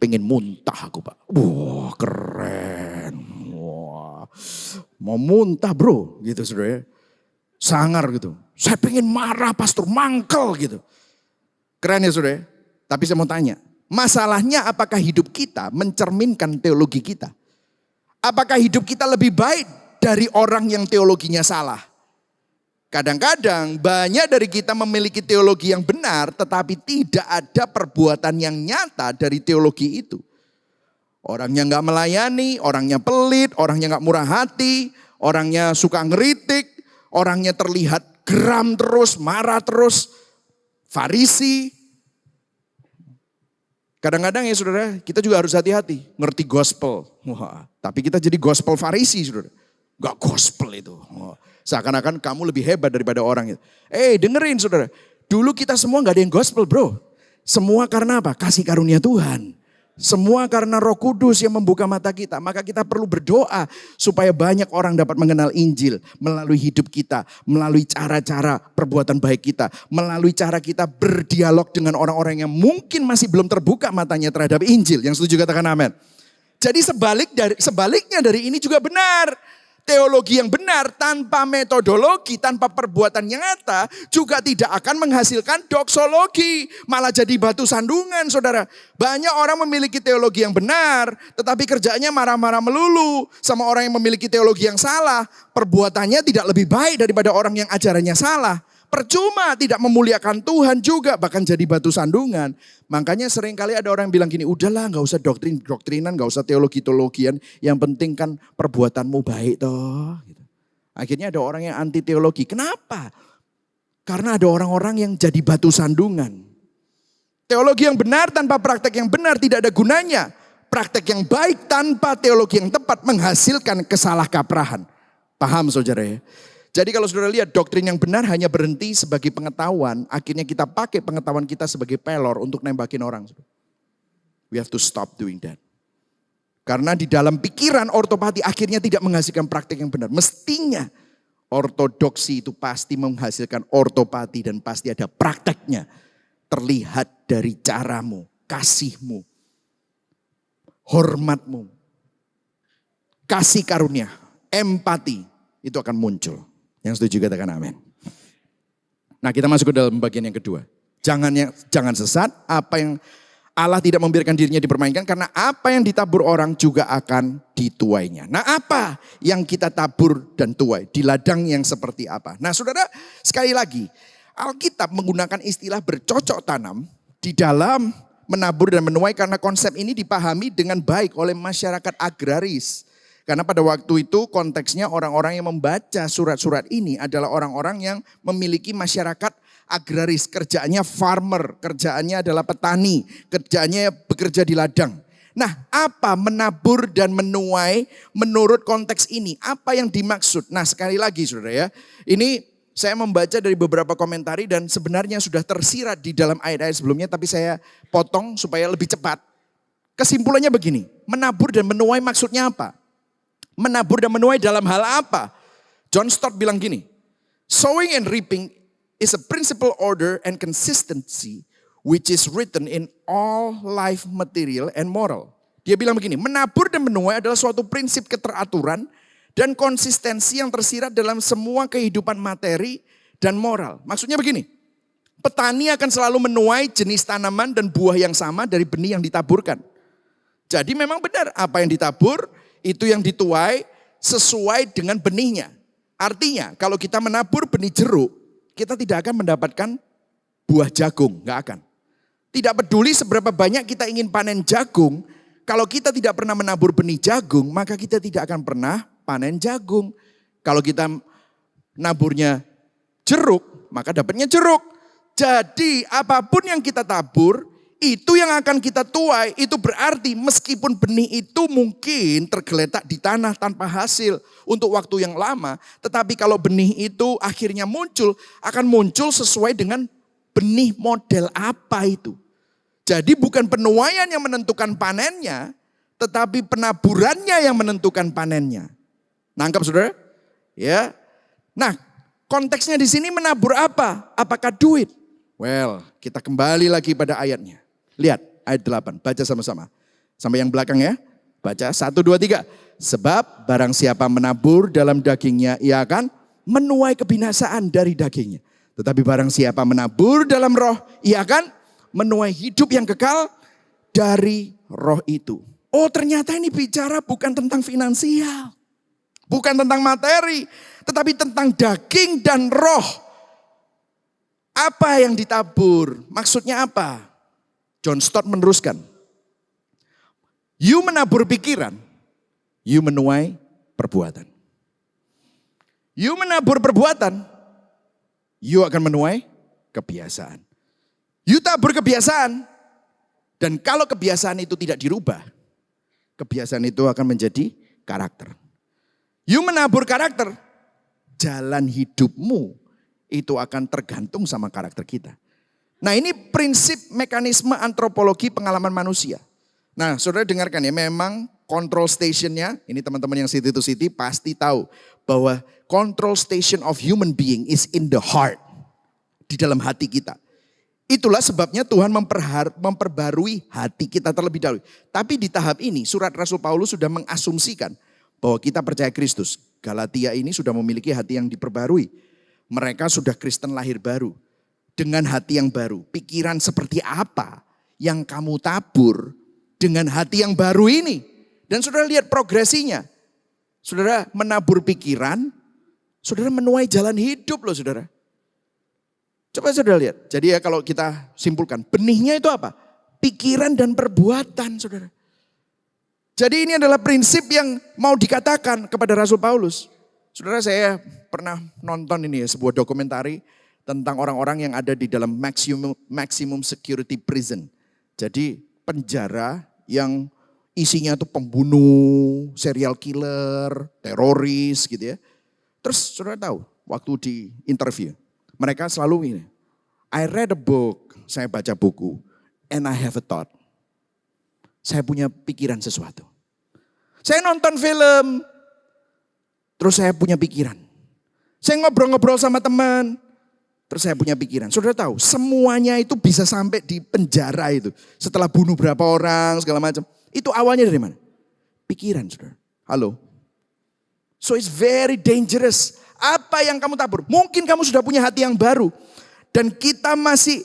pengen muntah aku Pak. Wah keren. Mau muntah bro gitu saudara ya. Sangar gitu. Saya pengen marah pastor, mangkel gitu. Keren ya saudara. Tapi saya mau tanya. Masalahnya apakah hidup kita mencerminkan teologi kita? Apakah hidup kita lebih baik dari orang yang teologinya salah? Kadang-kadang banyak dari kita memiliki teologi yang benar tetapi tidak ada perbuatan yang nyata dari teologi itu. Orangnya gak melayani, orangnya pelit, orangnya gak murah hati, orangnya suka ngeritik, orangnya terlihat geram terus, marah terus, Farisi. Kadang-kadang ya saudara, kita juga harus hati-hati, ngerti gospel. Wah, tapi kita jadi gospel Farisi saudara. Gak gospel itu. Wah, seakan-akan kamu lebih hebat daripada orang itu. Dengerin saudara, dulu kita semua gak ada yang gospel bro. Semua karena apa? Kasih karunia Tuhan. Semua karena Roh Kudus yang membuka mata kita. Maka kita perlu berdoa supaya banyak orang dapat mengenal Injil melalui hidup kita, melalui cara-cara perbuatan baik kita, melalui cara kita berdialog dengan orang-orang yang mungkin masih belum terbuka matanya terhadap Injil. Yang setuju katakan amin. Jadi sebaliknya dari ini juga benar. Teologi yang benar tanpa metodologi, tanpa perbuatan yang nyata juga tidak akan menghasilkan doksologi. Malah jadi batu sandungan saudara. Banyak orang memiliki teologi yang benar tetapi kerjanya marah-marah melulu sama orang yang memiliki teologi yang salah. Perbuatannya tidak lebih baik daripada orang yang ajarannya salah. Percuma, tidak memuliakan Tuhan juga, bahkan jadi batu sandungan. Makanya seringkali ada orang yang bilang gini, udahlah gak usah doktrin-doktrinan, gak usah teologi-teologian. Yang penting kan perbuatanmu baik toh. Akhirnya ada orang yang anti teologi. Kenapa? Karena ada orang-orang yang jadi batu sandungan. Teologi yang benar tanpa praktek yang benar tidak ada gunanya. Praktek yang baik tanpa teologi yang tepat menghasilkan kesalahkaprahan. Paham saudara ya? Jadi kalau saudara lihat doktrin yang benar hanya berhenti sebagai pengetahuan. Akhirnya kita pakai pengetahuan kita sebagai pelor untuk nembakin orang. We have to stop doing that. Karena di dalam pikiran ortopati akhirnya tidak menghasilkan praktek yang benar. Mestinya ortodoksi itu pasti menghasilkan ortopati dan pasti ada prakteknya. Terlihat dari caramu, kasihmu, hormatmu, kasih karunia, empati itu akan muncul. Yang setuju katakan amin. Nah kita masuk ke dalam bagian yang kedua. Jangan sesat, apa yang Allah tidak membiarkan dirinya dipermainkan karena apa yang ditabur orang juga akan dituainya. Nah apa yang kita tabur dan tuai? Di ladang yang seperti apa? Nah saudara sekali lagi Alkitab menggunakan istilah bercocok tanam di dalam menabur dan menuai karena konsep ini dipahami dengan baik oleh masyarakat agraris. Karena pada waktu itu konteksnya orang-orang yang membaca surat-surat ini adalah orang-orang yang memiliki masyarakat agraris, kerjaannya farmer, kerjaannya adalah petani, kerjaannya bekerja di ladang. Nah, apa menabur dan menuai menurut konteks ini? Apa yang dimaksud? Nah, sekali lagi saudara ya, ini saya membaca dari beberapa komentari dan sebenarnya sudah tersirat di dalam ayat-ayat sebelumnya, tapi saya potong supaya lebih cepat. Kesimpulannya begini, menabur dan menuai maksudnya apa? Menabur dan menuai dalam hal apa? John Stott bilang gini, sowing and reaping is a principal order and consistency which is written in all life material and moral. Dia bilang begini, menabur dan menuai adalah suatu prinsip keteraturan dan konsistensi yang tersirat dalam semua kehidupan materi dan moral. Maksudnya begini, petani akan selalu menuai jenis tanaman dan buah yang sama dari benih yang ditaburkan. Jadi memang benar apa yang ditabur itu yang dituai sesuai dengan benihnya. Artinya kalau kita menabur benih jeruk, kita tidak akan mendapatkan buah jagung, nggak akan. Tidak peduli seberapa banyak kita ingin panen jagung, kalau kita tidak pernah menabur benih jagung, maka kita tidak akan pernah panen jagung. Kalau kita naburnya jeruk, maka dapatnya jeruk. Jadi apapun yang kita tabur, itu yang akan kita tuai. Itu berarti meskipun benih itu mungkin tergeletak di tanah tanpa hasil untuk waktu yang lama. Tetapi kalau benih itu akhirnya muncul, akan muncul sesuai dengan benih model apa itu. Jadi bukan penuaian yang menentukan panennya, tetapi penaburannya yang menentukan panennya. Nangkap saudara? Ya. Nah, konteksnya di sini menabur apa? Apakah duit? Well, kita kembali lagi pada ayatnya. Lihat ayat 8, baca sama-sama. Sampai yang belakang ya. Baca 1, 2, 3. Sebab barang siapa menabur dalam dagingnya, ia akan menuai kebinasaan dari dagingnya. Tetapi barang siapa menabur dalam roh, ia akan menuai hidup yang kekal dari roh itu. Oh ternyata ini bicara bukan tentang finansial. Bukan tentang materi, tetapi tentang daging dan roh. Apa yang ditabur? Maksudnya apa? John Stott meneruskan. You menabur pikiran, you menuai perbuatan. You menabur perbuatan, you akan menuai kebiasaan. You tabur kebiasaan, dan kalau kebiasaan itu tidak dirubah, kebiasaan itu akan menjadi karakter. You menabur karakter, jalan hidupmu itu akan tergantung sama karakter kita. Nah ini prinsip mekanisme antropologi pengalaman manusia. Nah saudara dengarkan ya, memang control stationnya, ini teman-teman yang city to city pasti tahu bahwa control station of human being is in the heart. Di dalam hati kita. Itulah sebabnya Tuhan memperbarui hati kita terlebih dahulu. Tapi di tahap ini surat Rasul Paulus sudah mengasumsikan bahwa kita percaya Kristus. Galatia ini sudah memiliki hati yang diperbarui. Mereka sudah Kristen lahir baru. Dengan hati yang baru. Pikiran seperti apa yang kamu tabur dengan hati yang baru ini. Dan saudara lihat progresinya. Saudara menabur pikiran, saudara menuai jalan hidup loh saudara. Coba saudara lihat. Jadi ya kalau kita simpulkan, benihnya itu apa? Pikiran dan perbuatan saudara. Jadi ini adalah prinsip yang mau dikatakan kepada Rasul Paulus. Saudara, saya pernah nonton ini ya, sebuah dokumentari tentang orang-orang yang ada di dalam maximum security prison. Jadi penjara yang isinya tuh pembunuh, serial killer, teroris gitu ya. Terus saudara tahu, waktu di interview, mereka selalu ini, I read a book, saya baca buku, and I have a thought. Saya punya pikiran sesuatu. Saya nonton film, terus saya punya pikiran. Saya ngobrol-ngobrol sama teman, terus saya punya pikiran. Saudara tahu, semuanya itu bisa sampai di penjara itu. Setelah bunuh berapa orang, segala macam. Itu awalnya dari mana? Pikiran, saudara. Halo? So it's very dangerous. Apa yang kamu tabur? Mungkin kamu sudah punya hati yang baru. Dan kita masih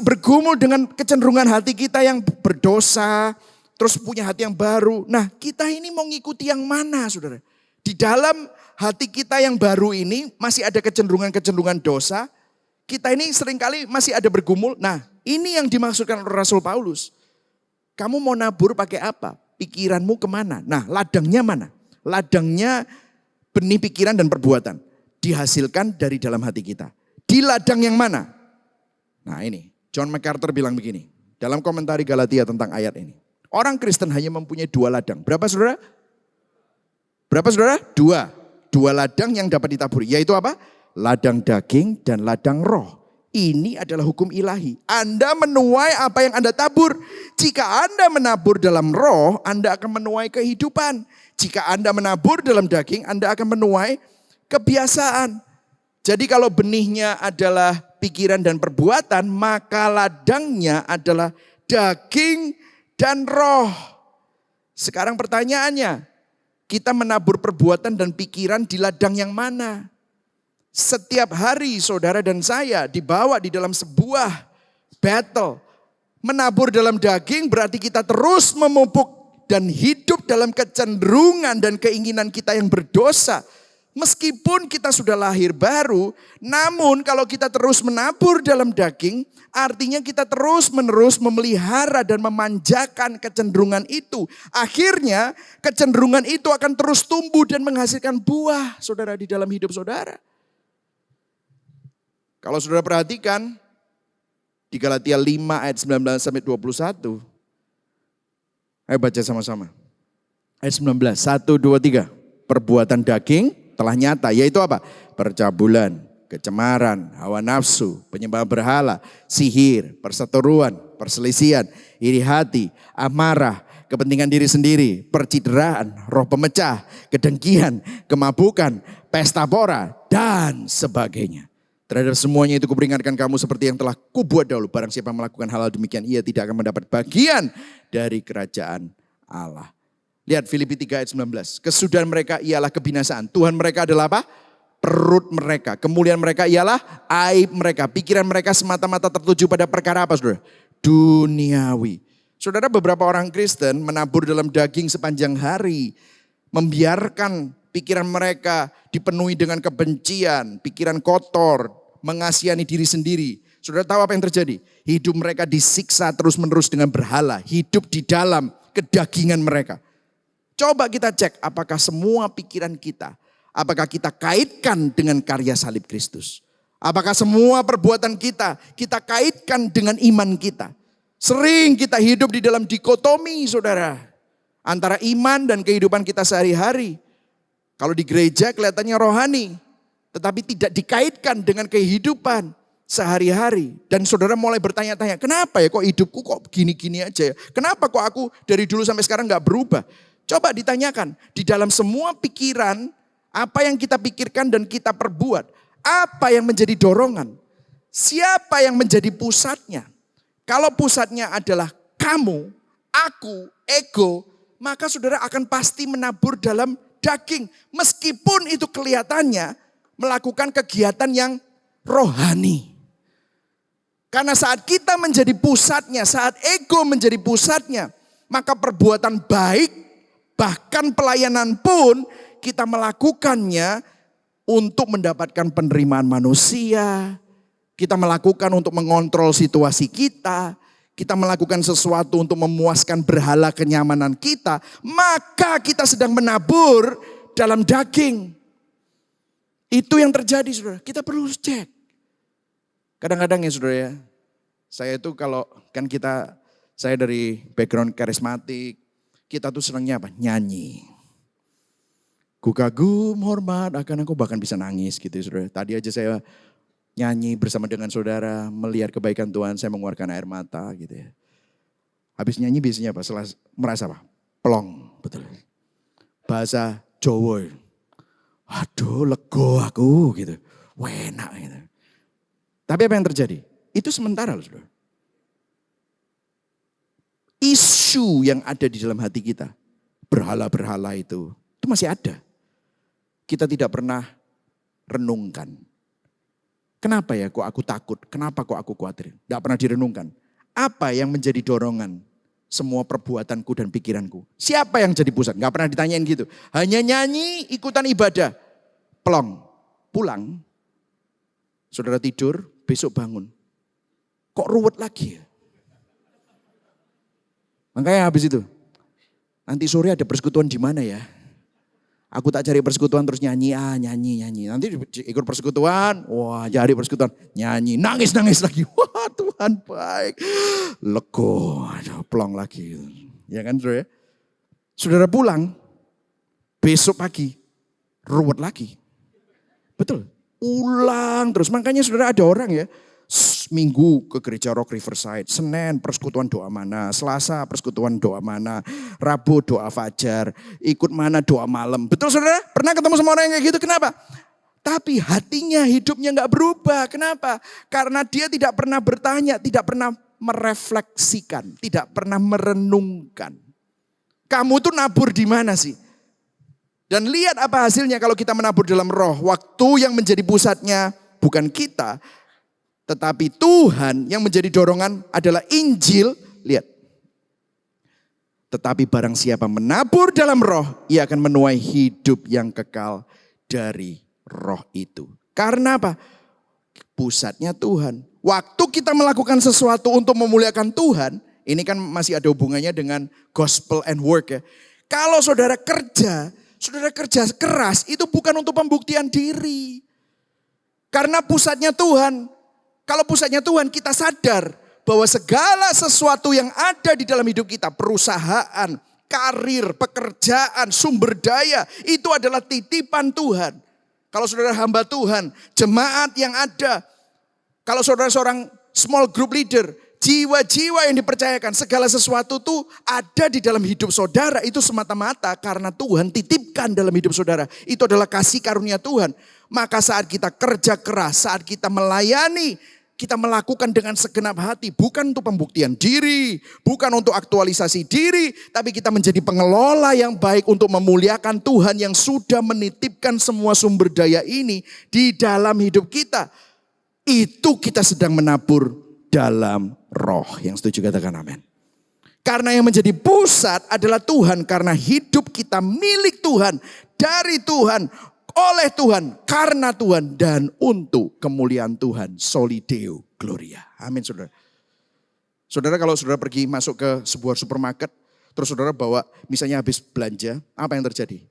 bergumul dengan kecenderungan hati kita yang berdosa. Terus punya hati yang baru. Nah, kita ini mau ngikuti yang mana, saudara? Di dalam hati kita yang baru ini masih ada kecenderungan-kecenderungan dosa. Kita ini seringkali masih ada bergumul. Nah, ini yang dimaksudkan oleh Rasul Paulus. Kamu mau nabur pakai apa? Pikiranmu kemana? Nah, ladangnya mana? Ladangnya benih pikiran dan perbuatan. Dihasilkan dari dalam hati kita. Di ladang yang mana? Nah ini, John MacArthur bilang begini. Dalam komentari Galatia tentang ayat ini. Orang Kristen hanya mempunyai 2 ladang. Berapa saudara? Berapa saudara? 2. 2 ladang yang dapat ditaburi. Yaitu apa? Ladang daging dan ladang roh. Ini adalah hukum ilahi. Anda menuai apa yang Anda tabur. Jika Anda menabur dalam roh, Anda akan menuai kehidupan. Jika Anda menabur dalam daging, Anda akan menuai kebiasaan. Jadi kalau benihnya adalah pikiran dan perbuatan, maka ladangnya adalah daging dan roh. Sekarang pertanyaannya, kita menabur perbuatan dan pikiran di ladang yang mana? Setiap hari saudara dan saya dibawa di dalam sebuah battle. Menabur dalam daging berarti kita terus memupuk dan hidup dalam kecenderungan dan keinginan kita yang berdosa. Meskipun kita sudah lahir baru, namun kalau kita terus menabur dalam daging, artinya kita terus menerus memelihara dan memanjakan kecenderungan itu. Akhirnya kecenderungan itu akan terus tumbuh dan menghasilkan buah saudara di dalam hidup saudara. Kalau saudara perhatikan di Galatia 5 ayat 19 sampai 21. Ayo baca sama-sama. Ayat 19, 1, 2, 3. Perbuatan daging telah nyata, yaitu apa? Percabulan, kecemaran, hawa nafsu, penyembahan berhala, sihir, perseteruan, perselisihan, iri hati, amarah, kepentingan diri sendiri, percideraan, roh pemecah, kedengkian, kemabukan, pesta pora, dan sebagainya. Terhadap semuanya itu kuperingatkan kamu seperti yang telah kubuat dahulu. Barang siapa melakukan hal demikian, ia tidak akan mendapat bagian dari kerajaan Allah. Lihat Filipi 3 ayat 19. Kesudahan mereka ialah kebinasaan. Tuhan mereka adalah apa? Perut mereka. Kemuliaan mereka ialah aib mereka. Pikiran mereka semata-mata tertuju pada perkara apa saudara? Duniawi. Saudara, beberapa orang Kristen menabur dalam daging sepanjang hari. Membiarkan pikiran mereka dipenuhi dengan kebencian, pikiran kotor, mengasihani diri sendiri. Saudara tahu apa yang terjadi? Hidup mereka disiksa terus-menerus dengan berhala. Hidup di dalam kedagingan mereka. Coba kita cek apakah semua pikiran kita, apakah kita kaitkan dengan karya salib Kristus. Apakah semua perbuatan kita kaitkan dengan iman kita. Sering kita hidup di dalam dikotomi saudara. Antara iman dan kehidupan kita sehari-hari. Kalau di gereja kelihatannya rohani. Tetapi tidak dikaitkan dengan kehidupan sehari-hari. Dan saudara mulai bertanya-tanya, kenapa ya kok hidupku kok gini-gini aja ya? Kenapa kok aku dari dulu sampai sekarang gak berubah? Coba ditanyakan, di dalam semua pikiran, apa yang kita pikirkan dan kita perbuat, apa yang menjadi dorongan? Siapa yang menjadi pusatnya? Kalau pusatnya adalah kamu, aku, ego, maka saudara akan pasti menabur dalam daging. Meskipun itu kelihatannya melakukan kegiatan yang rohani. Karena saat kita menjadi pusatnya, saat ego menjadi pusatnya, maka perbuatan baik, bahkan pelayanan pun kita melakukannya untuk mendapatkan penerimaan manusia. Kita melakukan untuk mengontrol situasi kita. Kita melakukan sesuatu untuk memuaskan berhala kenyamanan kita. Maka kita sedang menabur dalam daging. Itu yang terjadi saudara, kita perlu cek. Kadang-kadang ya saudara ya, saya itu kalau kan saya dari background karismatik, kita tuh senangnya apa? Nyanyi. Ku kagum hormat akan aku, bahkan bisa nangis gitu ya saudara. Tadi aja saya nyanyi bersama dengan saudara, melihat kebaikan Tuhan, saya mengeluarkan air mata gitu ya. Habis nyanyi biasanya apa? Setelah merasa apa? Plong, betul. Bahasa Jawa. Aduh, lego aku gitu. Enak gitu. Tapi apa yang terjadi? Itu sementara loh saudara. Isu yang ada di dalam hati kita, berhala-berhala itu masih ada. Kita tidak pernah renungkan. Kenapa ya kok aku takut? Kenapa kok aku khawatir? Tidak pernah direnungkan. Apa yang menjadi dorongan semua perbuatanku dan pikiranku? Siapa yang jadi pusat? Gak pernah ditanyain gitu. Hanya nyanyi, ikutan ibadah. Plong, pulang. Saudara tidur, besok bangun. Kok ruwet lagi ya? Makanya habis itu, nanti sore ada persekutuan di mana ya? Aku tak cari persekutuan terus nyanyi. Nanti ikut persekutuan, wah cari persekutuan, nyanyi, nangis lagi. Wah Tuhan baik, lego, aduh plong lagi. Ya kan saudara? Saudara pulang, besok pagi, ruwet lagi. Betul, ulang terus. Makanya saudara ada orang ya, Minggu ke gereja Rock Riverside, Senin persekutuan doa mana, Selasa persekutuan doa mana, Rabu doa fajar, ikut mana doa malam. Betul saudara? Pernah ketemu sama orang yang kayak gitu? Kenapa? Tapi hatinya, hidupnya gak berubah. Kenapa? Karena dia tidak pernah bertanya, tidak pernah merefleksikan, tidak pernah merenungkan. Kamu tuh nabur di mana sih? Dan lihat apa hasilnya kalau kita menabur dalam roh. Waktu yang menjadi pusatnya bukan kita, tetapi Tuhan yang menjadi dorongan adalah Injil. Lihat. Tetapi barang siapa menabur dalam roh, ia akan menuai hidup yang kekal dari roh itu. Karena apa? Pusatnya Tuhan. Waktu kita melakukan sesuatu untuk memuliakan Tuhan, ini kan masih ada hubungannya dengan gospel and work ya. Kalau saudara kerja keras, itu bukan untuk pembuktian diri. Karena pusatnya Tuhan. Kalau pusatnya Tuhan, kita sadar bahwa segala sesuatu yang ada di dalam hidup kita, perusahaan, karir, pekerjaan, sumber daya, itu adalah titipan Tuhan. Kalau saudara hamba Tuhan, jemaat yang ada, kalau saudara seorang small group leader, jiwa-jiwa yang dipercayakan, segala sesuatu itu ada di dalam hidup saudara, itu semata-mata karena Tuhan titipkan dalam hidup saudara. Itu adalah kasih karunia Tuhan. Maka saat kita kerja keras, saat kita melayani, kita melakukan dengan segenap hati. Bukan untuk pembuktian diri, bukan untuk aktualisasi diri. Tapi kita menjadi pengelola yang baik untuk memuliakan Tuhan yang sudah menitipkan semua sumber daya ini di dalam hidup kita. Itu kita sedang menabur dalam roh. Yang setuju katakan amin. Karena yang menjadi pusat adalah Tuhan. Karena hidup kita milik Tuhan, dari Tuhan, oleh Tuhan, karena Tuhan, dan untuk kemuliaan Tuhan. Soli Deo Gloria. Amin saudara. Saudara kalau saudara pergi masuk ke sebuah supermarket, terus saudara bawa misalnya habis belanja, apa yang terjadi?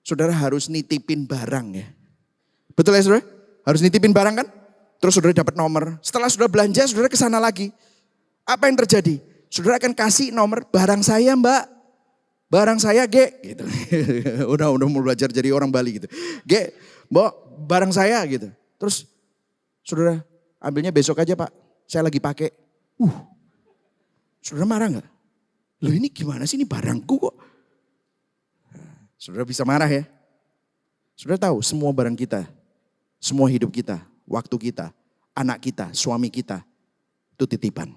Saudara harus nitipin barang ya. Betul ya saudara? Harus nitipin barang kan? Terus saudara dapat nomor. Setelah saudara belanja, saudara ke sana lagi. Apa yang terjadi? Saudara akan kasih nomor, barang saya mbak. Barang saya G gitu. udah mau belajar jadi orang Bali gitu. G, mbak barang saya gitu. Terus saudara ambilnya besok aja pak. Saya lagi pakai. Saudara marah nggak? Loh ini gimana sih, ini barangku kok. Saudara bisa marah ya. Saudara tahu semua barang kita, semua hidup kita, waktu kita, anak kita, suami kita, itu titipan.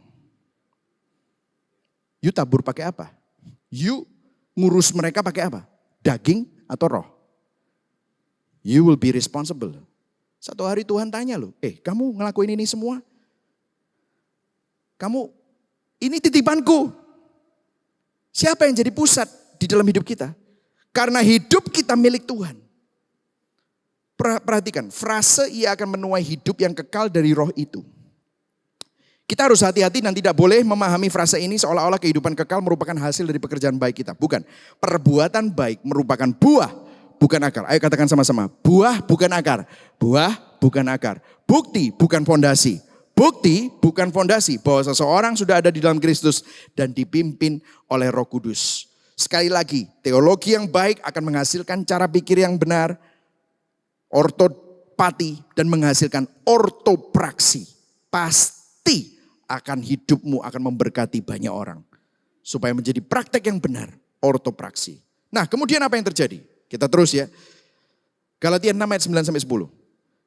You tabur pakai apa? You ngurus mereka pakai apa? Daging atau roh? You will be responsible. Satu hari Tuhan tanya loh, kamu ngelakuin ini semua? Ini titipanku. Siapa yang jadi pusat di dalam hidup kita? Karena hidup kita milik Tuhan. Perhatikan, frase ia akan menuai hidup yang kekal dari roh itu. Kita harus hati-hati dan tidak boleh memahami frase ini seolah-olah kehidupan kekal merupakan hasil dari pekerjaan baik kita. Bukan, perbuatan baik merupakan buah bukan akar. Ayo katakan sama-sama. Buah bukan akar. Buah bukan akar. Bukti bukan fondasi. Bukti bukan fondasi bahwa seseorang sudah ada di dalam Kristus dan dipimpin oleh Roh Kudus. Sekali lagi, teologi yang baik akan menghasilkan cara pikir yang benar, ortopati, dan menghasilkan ortopraksi. Pasti akan hidupmu akan memberkati banyak orang. Supaya menjadi praktek yang benar, ortopraksi. Nah, kemudian apa yang terjadi? Kita terus ya. Galatia 6 ayat 9 sampai 10.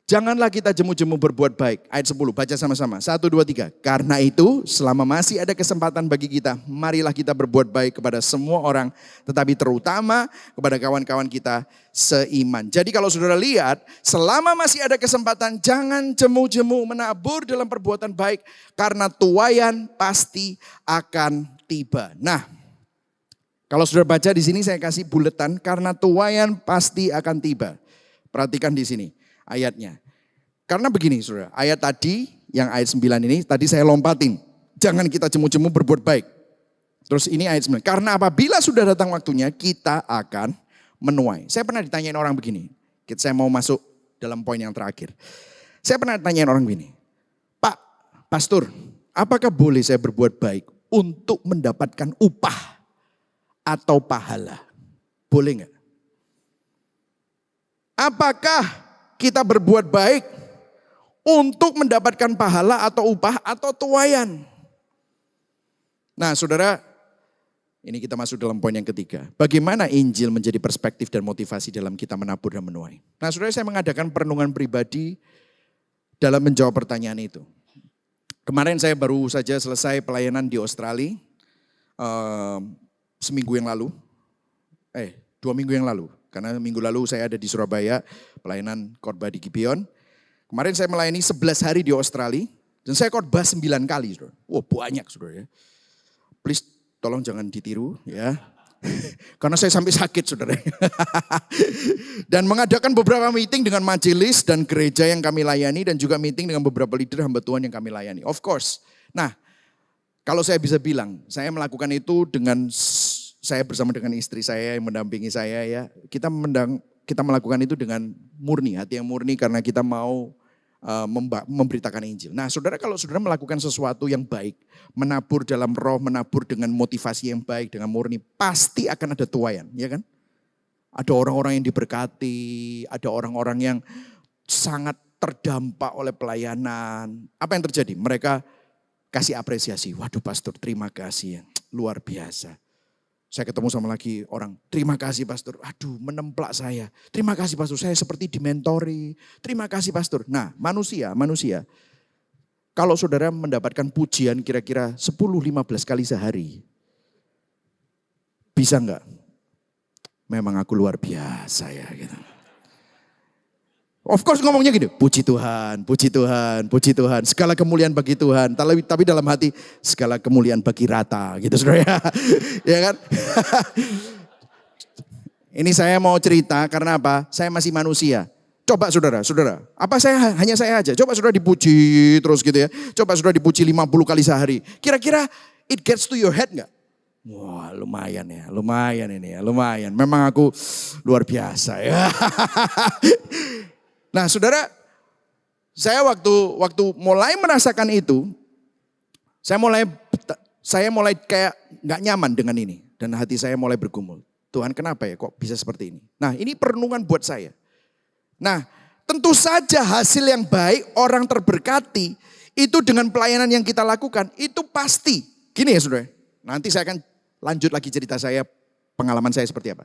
Janganlah kita jemu-jemu berbuat baik. Ayat 10, baca sama-sama. 1, 2, 3. Karena itu, selama masih ada kesempatan bagi kita, marilah kita berbuat baik kepada semua orang, tetapi terutama kepada kawan-kawan kita seiman. Jadi kalau saudara lihat, selama masih ada kesempatan, jangan jemu-jemu menabur dalam perbuatan baik, karena tuaian pasti akan tiba. Nah, kalau saudara baca di sini saya kasih buletan, karena tuaian pasti akan tiba. Perhatikan di sini ayatnya. Karena begini saudara, ayat tadi yang ayat 9 ini tadi saya lompatin. Jangan kita jemu-jemu berbuat baik. Terus ini ayat 9. Karena apabila sudah datang waktunya kita akan menuai. Saya pernah ditanyain orang begini. Saya mau masuk dalam poin yang terakhir. Saya pernah ditanyain orang begini. Pak, pastor, apakah boleh saya berbuat baik untuk mendapatkan upah atau pahala? Boleh enggak? Apakah kita berbuat baik untuk mendapatkan pahala atau upah atau tuaian? Nah saudara, ini kita masuk dalam poin yang ketiga. Bagaimana Injil menjadi perspektif dan motivasi dalam kita menabur dan menuai? Nah saudara, saya mengadakan perenungan pribadi dalam menjawab pertanyaan itu. Kemarin saya baru saja selesai pelayanan di Australia, seminggu yang lalu, 2 minggu yang lalu. Karena minggu lalu saya ada di Surabaya, pelayanan khotbah di Gibeon. Kemarin saya melayani 11 hari di Australia, dan saya khotbah 9 kali. Saudara. Wah banyak saudara ya. Please tolong jangan ditiru ya. Karena saya sampai sakit saudara. Dan mengadakan beberapa meeting dengan majelis dan gereja yang kami layani, dan juga meeting dengan beberapa leader hamba Tuhan yang kami layani. Of course. Nah, kalau saya bisa bilang, saya melakukan itu dengan saya bersama dengan istri saya yang mendampingi saya ya. Kita melakukan itu dengan murni, hati yang murni karena kita mau memberitakan Injil. Nah saudara, kalau saudara melakukan sesuatu yang baik, menabur dalam roh, menabur dengan motivasi yang baik, dengan murni, pasti akan ada tuaian, ya kan? Ada orang-orang yang diberkati, ada orang-orang yang sangat terdampak oleh pelayanan. Apa yang terjadi? Mereka kasih apresiasi. Waduh pastor, terima kasih ya, luar biasa. Saya ketemu sama lagi orang, terima kasih pastor, aduh menemplak saya. Terima kasih pastor, saya seperti dimentori. Terima kasih pastor. Nah manusia, kalau saudara mendapatkan pujian kira-kira 10-15 kali sehari, bisa enggak? Memang aku luar biasa ya gitu. Of course ngomongnya gini, puji Tuhan, puji Tuhan, puji Tuhan. Segala kemuliaan bagi Tuhan. Tapi dalam hati, segala kemuliaan bagi Rata. Gitu saudara ya. Ya kan? Ini saya mau cerita karena apa? Saya masih manusia. Coba saudara. Apa hanya saya aja. Coba saudara dipuji terus gitu ya. Coba saudara dipuji 50 kali sehari. Kira-kira it gets to your head gak? Wah lumayan ini ya. Lumayan. Memang aku luar biasa ya. Nah saudara, saya waktu mulai merasakan itu, saya mulai kayak gak nyaman dengan ini. Dan hati saya mulai bergumul. Tuhan kenapa ya kok bisa seperti ini? Nah ini perenungan buat saya. Nah tentu saja hasil yang baik, orang terberkati, itu dengan pelayanan yang kita lakukan, itu pasti. Gini ya saudara, nanti saya akan lanjut lagi cerita saya, pengalaman saya seperti apa.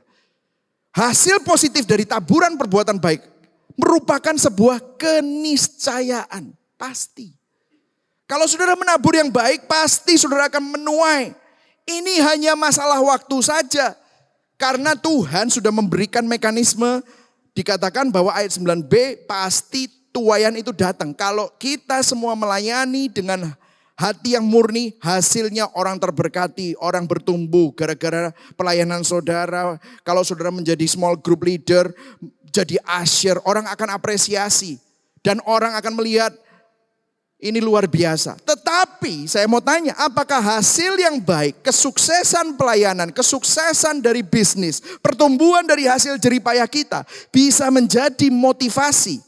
Hasil positif dari taburan perbuatan baik merupakan sebuah keniscayaan, pasti. Kalau saudara menabur yang baik, pasti saudara akan menuai. Ini hanya masalah waktu saja. Karena Tuhan sudah memberikan mekanisme, dikatakan bahwa ayat 9b, pasti tuaian itu datang. Kalau kita semua melayani dengan hati yang murni, hasilnya orang terberkati, orang bertumbuh gara-gara pelayanan saudara. Kalau saudara menjadi small group leader, jadi usher, orang akan apresiasi. Dan orang akan melihat, Ini luar biasa. Tetapi saya mau tanya, apakah hasil yang baik, kesuksesan pelayanan, kesuksesan dari bisnis, pertumbuhan dari hasil jeripayah kita bisa menjadi motivasi?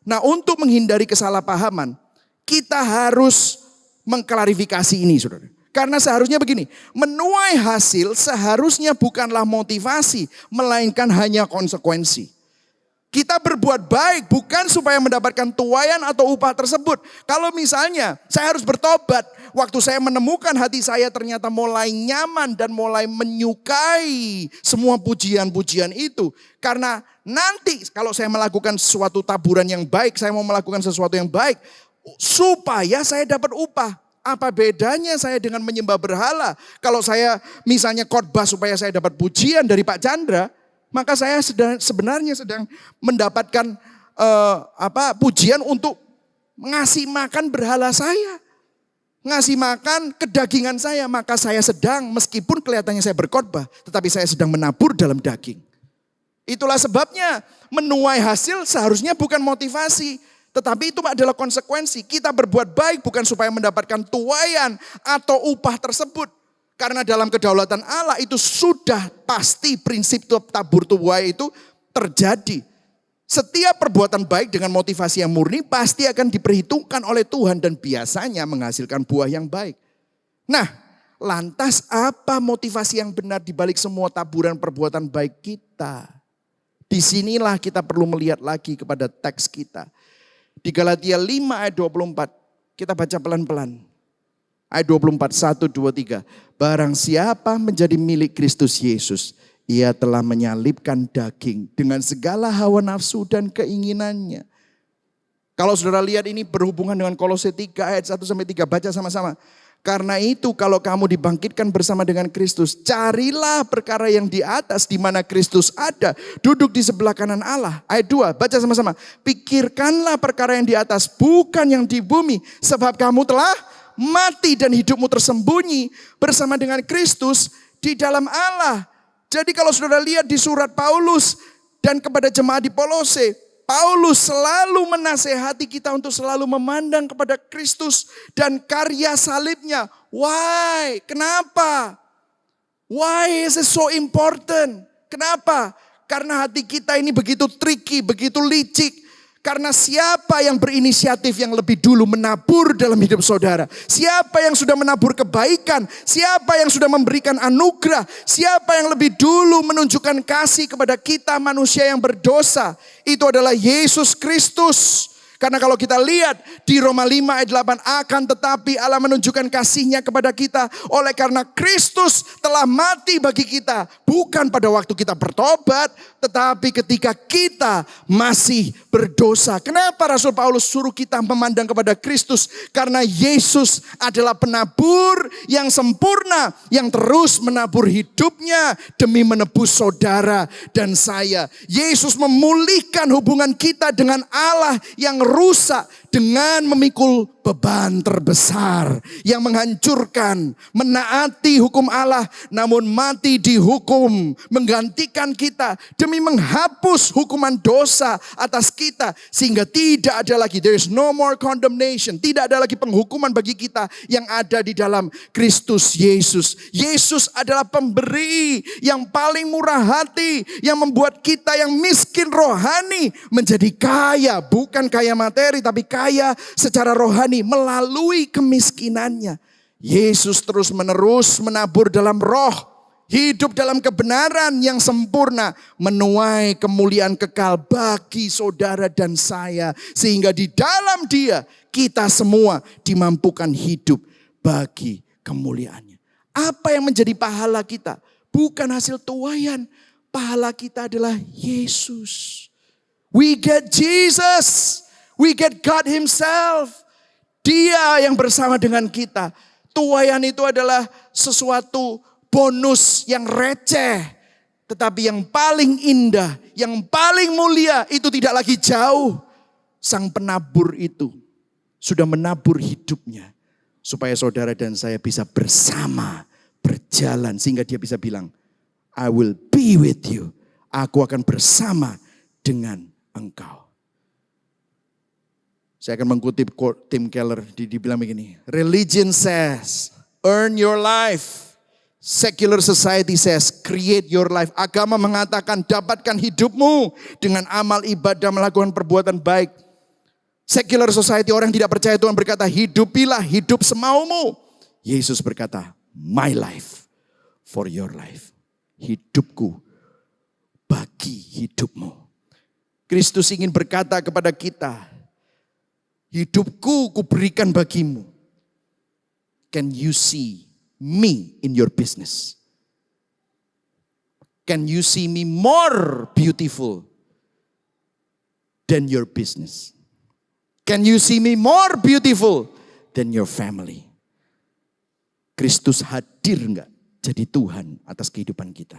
Nah, untuk menghindari kesalahpahaman, kita harus mengklarifikasi ini, saudara. Karena seharusnya begini, menuai hasil seharusnya bukanlah motivasi, melainkan hanya konsekuensi. Kita berbuat baik bukan supaya mendapatkan tuaian atau upah tersebut. Kalau misalnya saya harus bertobat, waktu saya menemukan hati saya ternyata mulai nyaman dan mulai menyukai semua pujian-pujian itu. Karena nanti kalau saya melakukan sesuatu taburan yang baik, saya mau melakukan sesuatu yang baik supaya saya dapat upah. Apa bedanya saya dengan menyembah berhala? Kalau saya misalnya khotbah supaya saya dapat pujian dari Pak Chandra, maka saya sebenarnya sedang mendapatkan pujian untuk ngasih makan berhala saya. Ngasih makan kedagingan saya. Maka saya sedang, meskipun kelihatannya saya berkhotbah, tetapi saya sedang menabur dalam daging. Itulah sebabnya menuai hasil seharusnya bukan motivasi. Tetapi itu adalah konsekuensi. Kita berbuat baik bukan supaya mendapatkan tuaian atau upah tersebut. Karena dalam kedaulatan Allah itu sudah pasti prinsip tabur tuai itu terjadi. Setiap perbuatan baik dengan motivasi yang murni pasti akan diperhitungkan oleh Tuhan dan biasanya menghasilkan buah yang baik. Nah, lantas apa motivasi yang benar dibalik semua taburan perbuatan baik kita? Disinilah kita perlu melihat lagi kepada teks kita. Di Galatia 5 ayat 24, kita baca pelan-pelan. Ayat 24, 1, 2, 3. Barang siapa menjadi milik Kristus Yesus, ia telah menyalibkan daging dengan segala hawa nafsu dan keinginannya. Kalau saudara lihat ini berhubungan dengan Kolose 3 ayat 1 sampai 3, baca sama-sama. Karena itu kalau kamu dibangkitkan bersama dengan Kristus, carilah perkara yang di atas di mana Kristus ada, duduk di sebelah kanan Allah. Ayat 2, baca sama-sama. Pikirkanlah perkara yang di atas, bukan yang di bumi, sebab kamu telah mati dan hidupmu tersembunyi bersama dengan Kristus di dalam Allah. Jadi kalau saudara lihat di surat Paulus dan kepada jemaat di Kolose, Paulus selalu menasehati kita untuk selalu memandang kepada Kristus dan karya salibnya. Why? Kenapa? Why is it so important? Kenapa? Karena hati kita ini begitu tricky, begitu licik. Karena siapa yang berinisiatif yang lebih dulu menabur dalam hidup saudara? Siapa yang sudah menabur kebaikan? Siapa yang sudah memberikan anugerah? Siapa yang lebih dulu menunjukkan kasih kepada kita manusia yang berdosa? Itu adalah Yesus Kristus. Karena kalau kita lihat di Roma 5 ayat 8, akan tetapi Allah menunjukkan kasih-Nya kepada kita oleh karena Kristus telah mati bagi kita. Bukan pada waktu kita bertobat, tetapi ketika kita masih berdosa. Kenapa Rasul Paulus suruh kita memandang kepada Kristus? Karena Yesus adalah penabur yang sempurna, yang terus menabur hidupnya demi menebus saudara dan saya. Yesus memulihkan hubungan kita dengan Allah yang rusak dengan memikul beban terbesar yang menghancurkan, menaati hukum Allah namun mati dihukum, menggantikan kita demi menghapus hukuman dosa atas kita sehingga tidak ada lagi, there is no more condemnation, tidak ada lagi penghukuman bagi kita yang ada di dalam Kristus Yesus. Yesus adalah pemberi yang paling murah hati yang membuat kita yang miskin rohani menjadi kaya, bukan kaya materi tapi kaya secara rohani melalui kemiskinannya. Yesus terus menerus menabur dalam roh, hidup dalam kebenaran yang sempurna, menuai kemuliaan kekal bagi saudara dan saya. Sehingga di dalam Dia kita semua dimampukan hidup bagi kemuliaannya. Apa yang menjadi pahala kita? Bukan hasil tuaian, pahala kita adalah Yesus. We get Jesus. We get God Himself. Dia yang bersama dengan kita. Tuaian itu adalah sesuatu bonus yang receh. Tetapi yang paling indah, yang paling mulia itu tidak lagi jauh. Sang penabur itu sudah menabur hidupnya. Supaya saudara dan saya bisa bersama, berjalan. Sehingga dia bisa bilang, I will be with you. Aku akan bersama dengan engkau. Saya akan mengutip Tim Keller, dibilang begini. Religion says, earn your life. Secular society says, create your life. Agama mengatakan, dapatkan hidupmu dengan amal ibadah, melakukan perbuatan baik. Secular society, orang yang tidak percaya Tuhan berkata, hidupilah hidup semaumu. Yesus berkata, my life for your life. Hidupku bagi hidupmu. Kristus ingin berkata kepada kita, hidupku kuberikan bagimu. Can you see me in your business? Can you see me more beautiful than your business? Can you see me more beautiful than your family? Kristus hadir enggak jadi Tuhan atas kehidupan kita?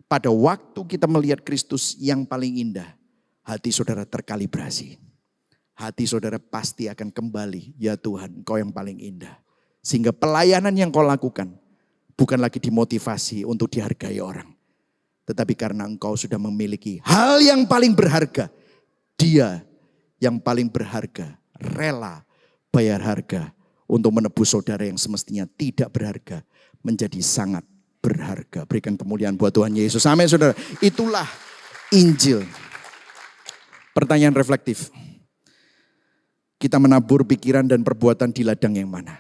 Pada waktu kita melihat Kristus yang paling indah, hati saudara terkalibrasi. Hati saudara pasti akan kembali, ya Tuhan, Engkau yang paling indah. Sehingga pelayanan yang kau lakukan bukan lagi dimotivasi untuk dihargai orang. Tetapi karena engkau sudah memiliki hal yang paling berharga. Dia yang paling berharga, rela bayar harga untuk menebus saudara yang semestinya tidak berharga menjadi sangat berharga. Berikan kemuliaan buat Tuhan Yesus. Amin saudara. Itulah Injil. Pertanyaan reflektif. Kita menabur pikiran dan perbuatan di ladang yang mana?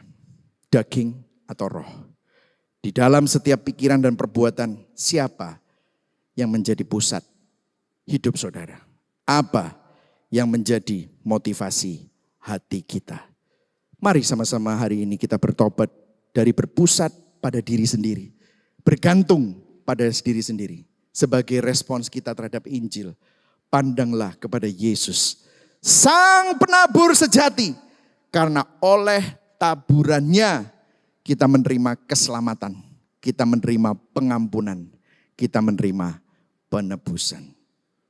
Daging atau roh? Di dalam setiap pikiran dan perbuatan, siapa yang menjadi pusat hidup saudara? Apa yang menjadi motivasi hati kita? Mari sama-sama hari ini kita bertobat dari berpusat pada diri sendiri. Bergantung pada diri sendiri. Sebagai respons kita terhadap Injil, pandanglah kepada Yesus, Sang penabur sejati. Karena oleh taburannya kita menerima keselamatan. Kita menerima pengampunan. Kita menerima penebusan.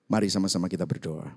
Mari sama-sama kita berdoa.